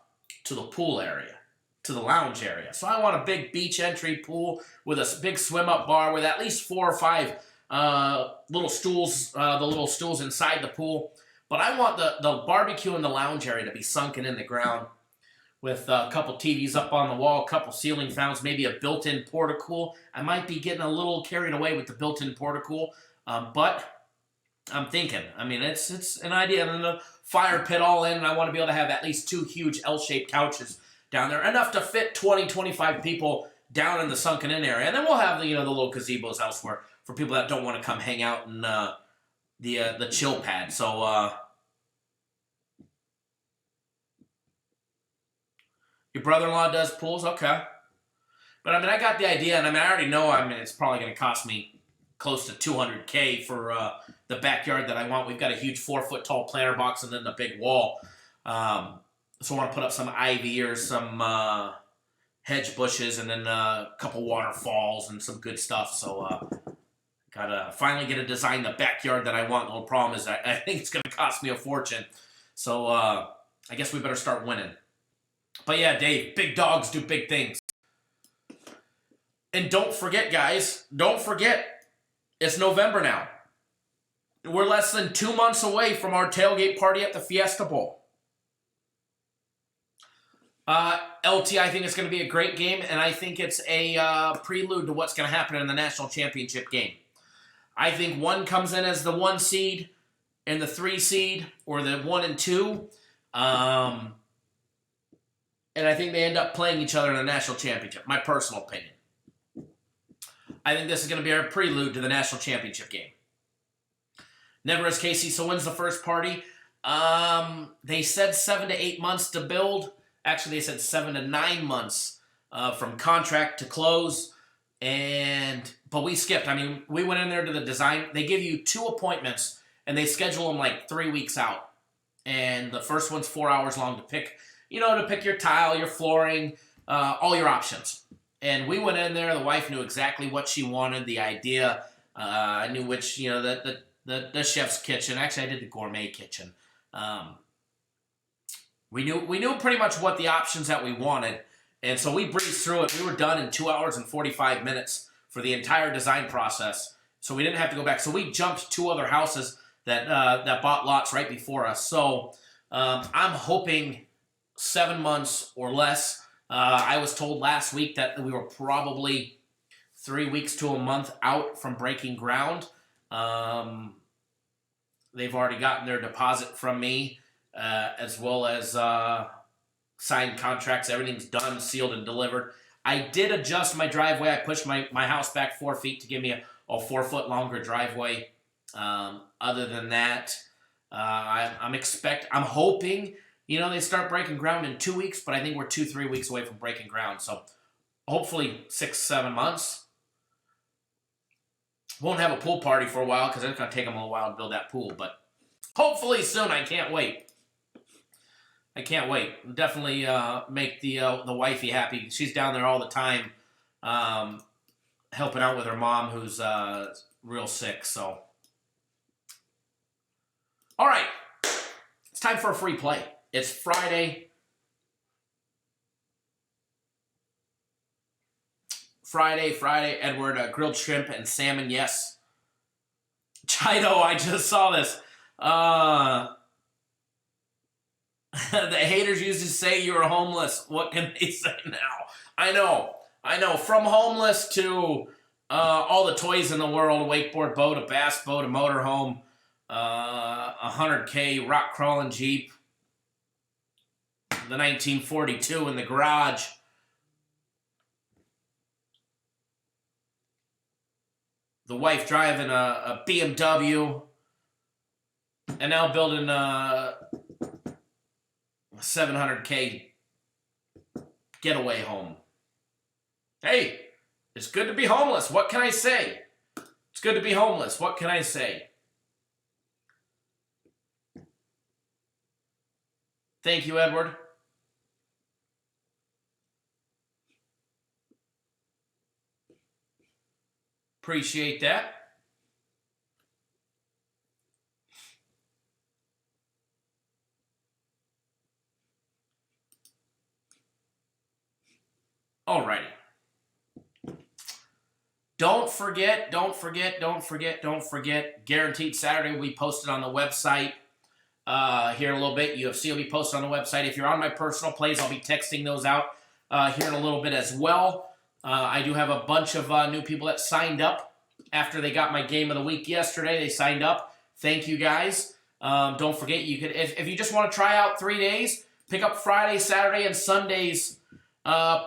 to the pool area, to the lounge area. So I want a big beach entry pool with a big swim-up bar with at least 4 or 5 little stools, the little stools inside the pool. But I want the barbecue in the lounge area to be sunken in the ground with a couple TVs up on the wall, a couple ceiling fans, maybe a built-in porta-cool. I might be getting a little carried away with the built-in porta-cool, but I'm thinking. I mean, it's an idea. And then the fire pit all in, and I want to be able to have at least 2 huge L-shaped couches down there, enough to fit 20, 25 people down in the sunken-in area. And then we'll have the little gazebos elsewhere for people that don't want to come hang out in the chill pad. So your brother-in-law does pools? Okay. But, I mean, I got the idea, and, I mean, I already know, it's probably going to cost me close to $200K for the backyard that I want. We've got a huge 4-foot-tall planter box and then the big wall. So I want to put up some ivy or some hedge bushes and then a couple waterfalls and some good stuff. So got to finally get to design the backyard that I want. The little problem is I think it's going to cost me a fortune. So I guess we better start winning. But yeah, Dave, big dogs do big things. And don't forget, guys, it's November now. We're less than 2 months away from our tailgate party at the Fiesta Bowl. LT, I think it's going to be a great game, and I think it's a prelude to what's going to happen in the national championship game. I think one comes in as the 1 seed and the 3 seed, or the 1 and 2. And I think they end up playing each other in the national championship, my personal opinion. I think this is going to be our prelude to the national championship game. Never as Casey, so when's the first party? They said 7 to 8 months to build. Actually, they said 7 to 9 months from contract to close. But we skipped. I mean, we went in there to the design. They give you 2 appointments, and they schedule them like 3 weeks out. And the first one's 4 hours long to pick, to pick your tile, your flooring, all your options. And we went in there. The wife knew exactly what she wanted, the idea. I knew which, the chef's kitchen. Actually, I did the gourmet kitchen. We knew pretty much what the options that we wanted. And so we breezed through it. We were done in 2 hours and 45 minutes for the entire design process. So we didn't have to go back. So we jumped 2 other houses that bought lots right before us. So I'm hoping 7 months or less. I was told last week that we were probably 3 weeks to a month out from breaking ground. They've already gotten their deposit from me, as well as signed contracts. Everything's done, sealed, and delivered. I did adjust my driveway. I pushed my house back 4 feet to give me a 4-foot longer driveway. Other than that, I'm hoping, they start breaking ground in 2 weeks, but I think we're 2-3 weeks away from breaking ground. So hopefully 6-7 months. Won't have a pool party for a while because it's going to take them a while to build that pool, but hopefully soon. I can't wait. Definitely make the wifey happy. She's down there all the time, helping out with her mom who's real sick. So, all right, it's time for a free play. It's Friday. Edward, grilled shrimp and salmon, yes. Chido, I just saw this. The haters used to say you were homeless. What can they say now? I know. From homeless to all the toys in the world, a wakeboard boat, a bass boat, a motorhome, a 100K rock crawling Jeep, the 1942 in the garage. The wife driving a BMW, and now building a 700K getaway home. Hey, it's good to be homeless. What can I say? It's It's good to be homeless. What can I say? Thank you, Edward. Appreciate that. Alrighty. Don't forget. Guaranteed Saturday will be posted on the website here in a little bit. UFC will be posted on the website. If you're on my personal plays, I'll be texting those out here in a little bit as well. I do have a bunch of new people that signed up after they got my game of the week yesterday. They signed up. Thank you guys. Don't forget, you could if you just want to try out 3 days, pick up Friday, Saturday, and Sunday's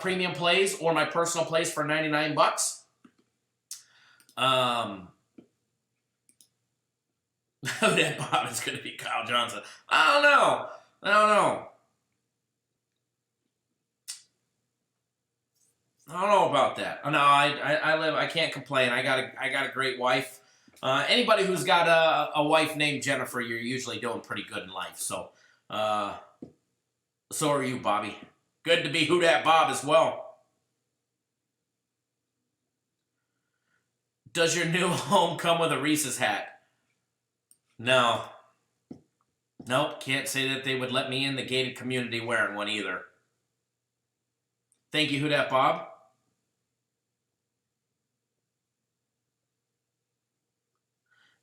premium plays or my personal plays for $99. That Bob is going to be Kyle Johnson. I don't know. I don't know about that. No, I can't complain. I got a great wife. Anybody who's got a wife named Jennifer, you're usually doing pretty good in life. So are you, Bobby. Good to be Who Dat Bob as well. Does your new home come with a Reese's hat? No. Nope, can't say that they would let me in the gated community wearing one either. Thank you, Who Dat Bob.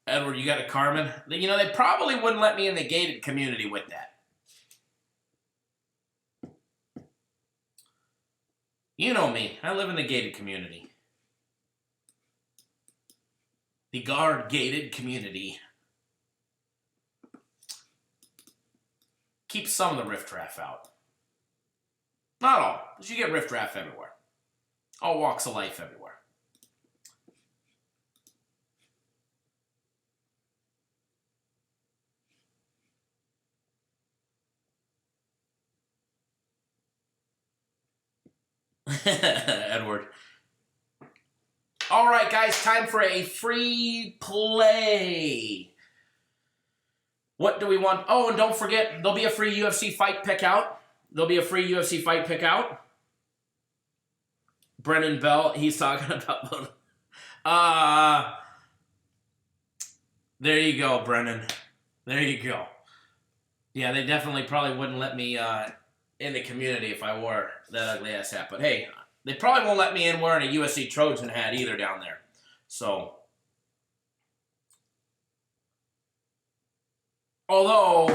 Edward, you got a Carmen? You know, they probably wouldn't let me in the gated community with that. You know me. I live in the gated community. The guard-gated community. Keep some of the riffraff out. Not all, because you get riffraff everywhere. All walks of life everywhere. Edward. All right, guys, time for a free play. What do we want? Oh, and don't forget, there'll be a free UFC fight pick out. Brennan Bell, he's talking about... there you go, Brennan. There you go. Yeah, they definitely probably wouldn't let me in the community if I wore that ugly-ass hat. But hey, they probably won't let me in wearing a USC Trojan hat either down there. So... although,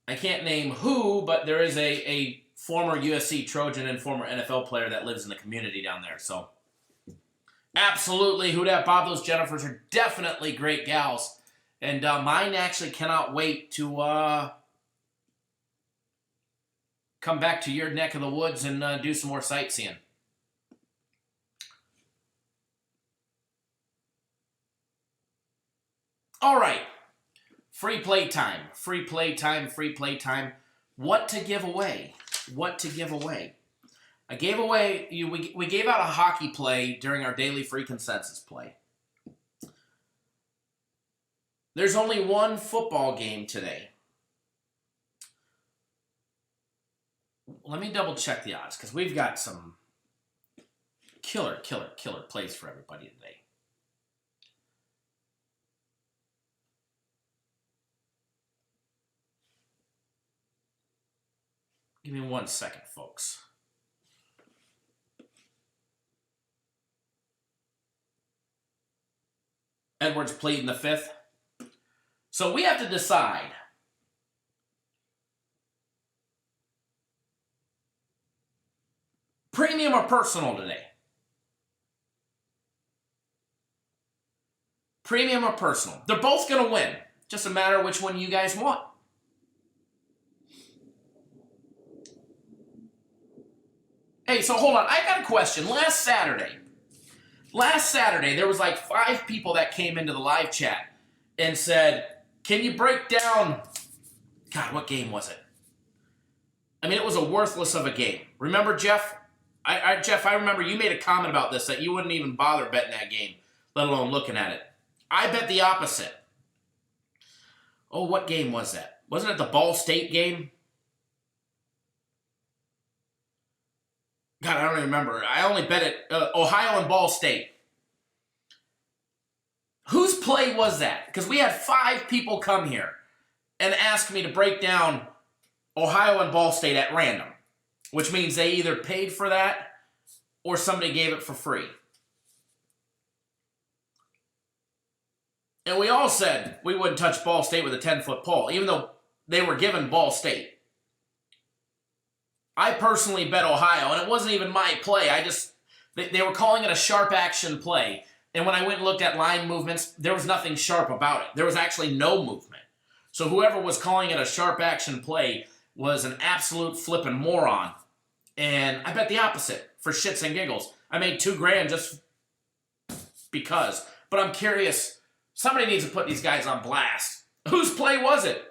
I can't name who, but there is a former USC Trojan and former NFL player that lives in the community down there. So, absolutely, Who Dat Bob, those Jennifers are definitely great gals. And mine actually cannot wait to come back to your neck of the woods and do some more sightseeing. All right, free play time. What to give away? I gave away, we gave out a hockey play during our daily free consensus play. There's only one football game today. Let me double check the odds because we've got some killer plays for everybody today. Give me 1 second, folks. Edwards pleading the fifth. So we have to decide. Premium or personal today? Premium or personal? They're both going to win. Just a matter of which one you guys want. Hey, so hold on. I got a question. Last Saturday, there was like 5 people that came into the live chat and said, can you break down... God, what game was it? I mean, it was a worthless of a game. Remember, Jeff? Jeff, I remember you made a comment about this, that you wouldn't even bother betting that game, let alone looking at it. I bet the opposite. Oh, what game was that? Wasn't it the Ball State game? God, I don't even remember. I only bet it Ohio and Ball State. Whose play was that? Because we had 5 people come here and ask me to break down Ohio and Ball State at random, which means they either paid for that or somebody gave it for free. And we all said we wouldn't touch Ball State with a 10-foot pole, even though they were given Ball State. I personally bet Ohio, and it wasn't even my play. They were calling it a sharp action play. And when I went and looked at line movements, there was nothing sharp about it. There was actually no movement. So whoever was calling it a sharp action play was an absolute flippin' moron. And I bet the opposite for shits and giggles. I made $2,000 just because. But I'm curious, somebody needs to put these guys on blast. Whose play was it?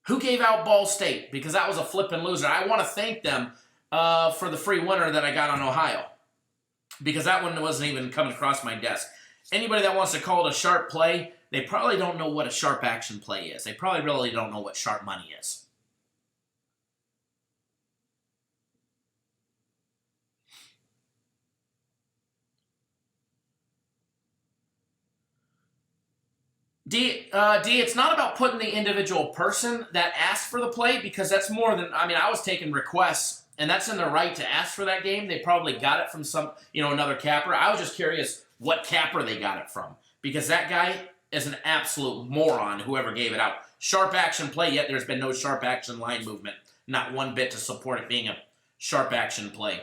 Who gave out Ball State? Because that was a flippin' loser. I want to thank them for the free winner that I got on Ohio. Because that one wasn't even coming across my desk. Anybody that wants to call it a sharp play, they probably don't know what a sharp action play is. They probably really don't know what sharp money is. D, it's not about putting the individual person that asked for the play, because that's more than, I was taking requests, and that's in their right to ask for that game. They probably got it from another capper. I was just curious what capper they got it from, because that guy is an absolute moron, whoever gave it out. Sharp action play, yet there's been no sharp action line movement. Not one bit to support it being a sharp action play.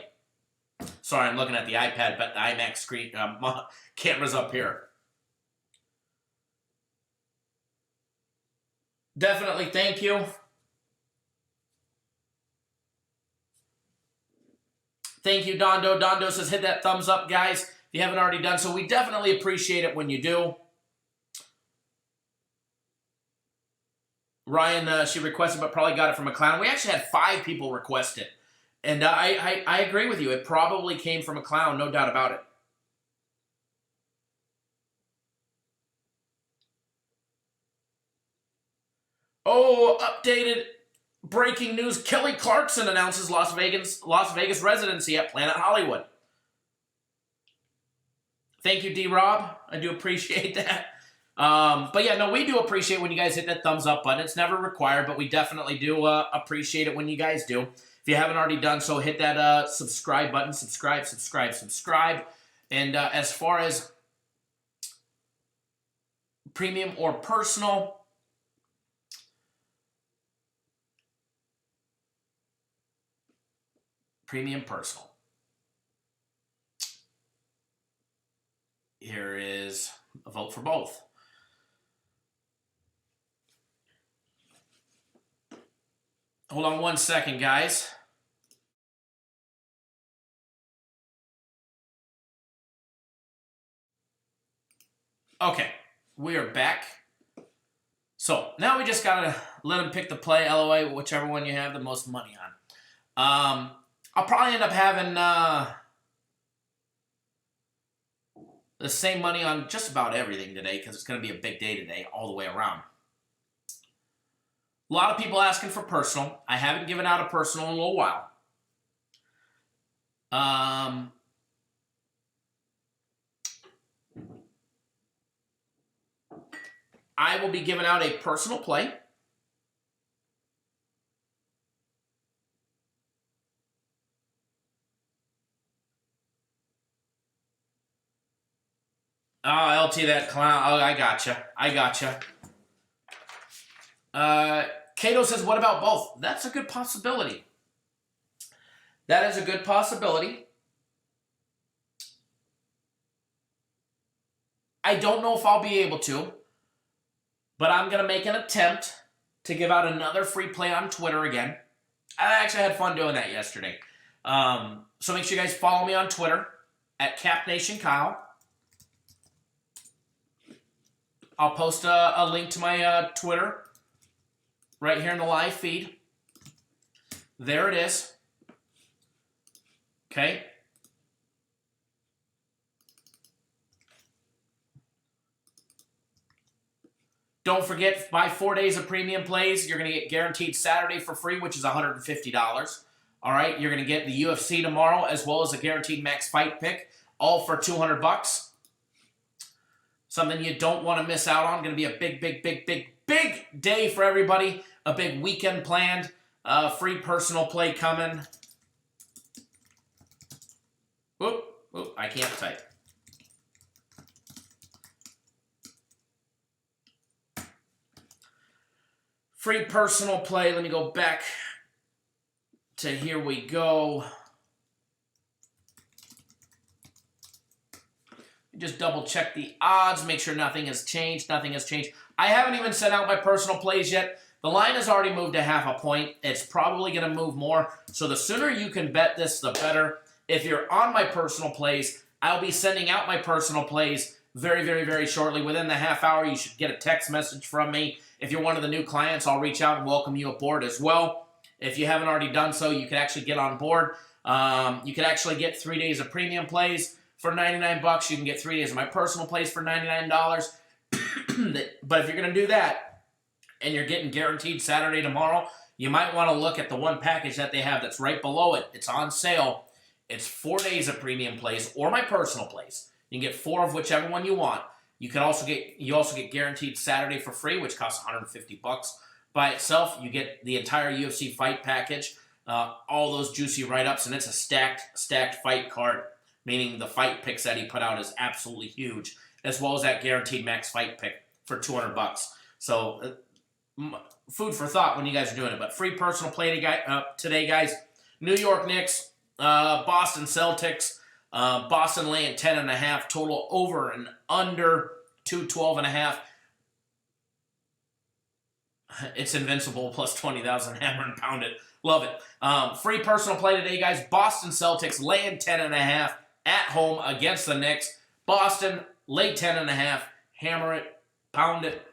Sorry, I'm looking at the iPad, but the IMAX screen, camera's up here. Definitely, thank you. Thank you, Dondo. Dondo says, hit that thumbs up, guys, if you haven't already done so. We definitely appreciate it when you do. Ryan, she requested, but probably got it from a clown. We actually had 5 people request it. And I agree with you. It probably came from a clown, no doubt about it. Oh, updated breaking news. Kelly Clarkson announces Las Vegas residency at Planet Hollywood. Thank you, D-Rob. I do appreciate that. But yeah, no, we do appreciate when you guys hit that thumbs up button. It's never required, but we definitely do appreciate it when you guys do. If you haven't already done so, hit that subscribe button. Subscribe. And as far as premium or personal, premium personal. Here is a vote for both. Hold on one second, guys. Okay, we are back. So now we just gotta let them pick the play, LOA, whichever one you have the most money on. I'll probably end up having the same money on just about everything today, because it's going to be a big day today all the way around. A lot of people asking for personal. I haven't given out a personal in a little while. I will be giving out a personal play. Oh, LT that clown. Oh, I gotcha. Cato says, what about both? That's a good possibility. That is a good possibility. I don't know if I'll be able to, but I'm going to make an attempt to give out another free play on Twitter again. I actually had fun doing that yesterday. So make sure you guys follow me on Twitter at CapNationKyle. I'll post a link to my Twitter right here in the live feed. There it is. Okay. Don't forget, buy 4 days of premium plays. You're going to get guaranteed Saturday for free, which is $150. All right. You're going to get the UFC tomorrow, as well as a guaranteed max fight pick, all for $200. Something you don't want to miss out on. Going to be a big day for everybody. A big weekend planned. Free personal play coming. Whoop, I can't type. Free personal play. Let me go back to here we go. Just double check the odds. Make sure nothing has changed. Nothing has changed. I haven't even sent out my personal plays yet. The line has already moved to half a point. It's probably going to move more. So the sooner you can bet this, the better. If you're on my personal plays, I'll be sending out my personal plays very shortly. Within the half hour, you should get a text message from me. If you're one of the new clients, I'll reach out and welcome you aboard as well. If you haven't already done so, you can actually get on board. You can actually get 3 days of premium plays for $99. You can get 3 days of my personal plays for $99. But if you're going to do that and you're getting guaranteed Saturday tomorrow, you might want to look at the one package that they have that's right below it. It's on sale. It's 4 days of premium plays or my personal plays. You can get 4 of whichever one you want. You also get guaranteed Saturday for free, which costs $150 by itself. You get the entire UFC fight package, all those juicy write-ups, and it's a stacked fight card, meaning the fight picks that he put out is absolutely huge, as well as that guaranteed max fight pick for $200. So food for thought when you guys are doing it. But free personal play today, guys. New York Knicks, Boston Celtics. Boston laying 10.5, total over and under 212.5. It's invincible plus 20,000. Hammer and pound it. Love it. Free personal play today, guys. Boston Celtics laying 10.5 at home against the Knicks. Boston lay 10.5. Hammer it, pound it.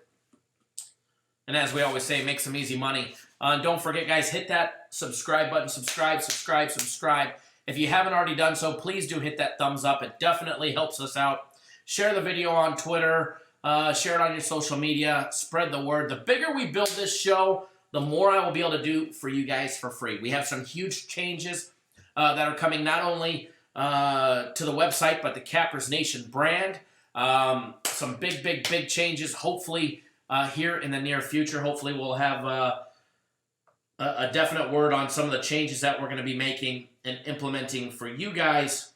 And as we always say, make some easy money. Don't forget, guys, hit that subscribe button. Subscribe. If you haven't already done so, please do hit that thumbs up. It definitely helps us out. Share the video on Twitter. Share it on your social media. Spread the word. The bigger we build this show, the more I will be able to do for you guys for free. We have some huge changes that are coming not only to the website, but the Cappers Nation brand. Some big changes, hopefully, here in the near future. Hopefully we'll have a definite word on some of the changes that we're going to be making and implementing for you guys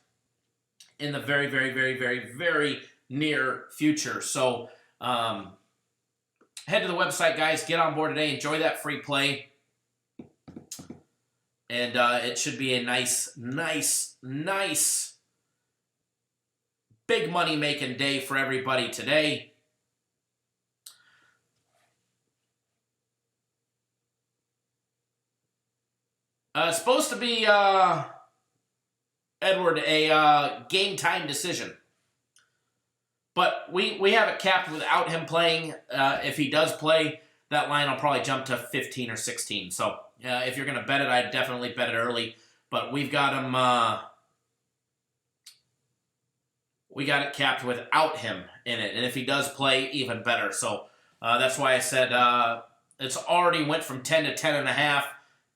in the very near future. So head to the website, guys. Get on board today. Enjoy that free play. And it should be a nice big money-making day for everybody today. It's supposed to be, Edward, a game time decision. But we have it capped without him playing. If he does play, that line will probably jump to 15 or 16. So if you're going to bet it, I'd definitely bet it early. But we've got him, we got it capped without him in it. And if he does play, even better. So that's why I said it's already went from 10 to 10.5.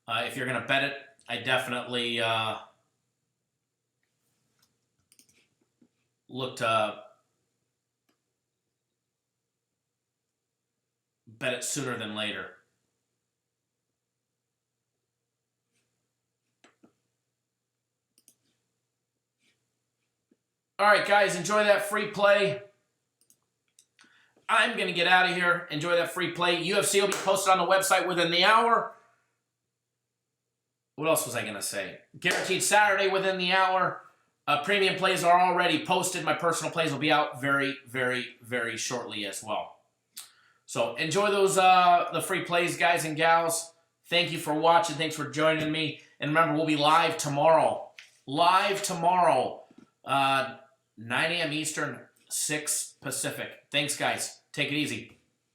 If you're going to bet it, I definitely look to bet it sooner than later. All right, guys, enjoy that free play. I'm going to get out of here. Enjoy that free play. UFC will be posted on the website within the hour. What else was I going to say? Guaranteed Saturday within the hour. Premium plays are already posted. My personal plays will be out very shortly as well. So enjoy those the free plays, guys and gals. Thank you for watching. Thanks for joining me. And remember, we'll be live tomorrow. 9 a.m. Eastern, 6 Pacific. Thanks, guys. Take it easy.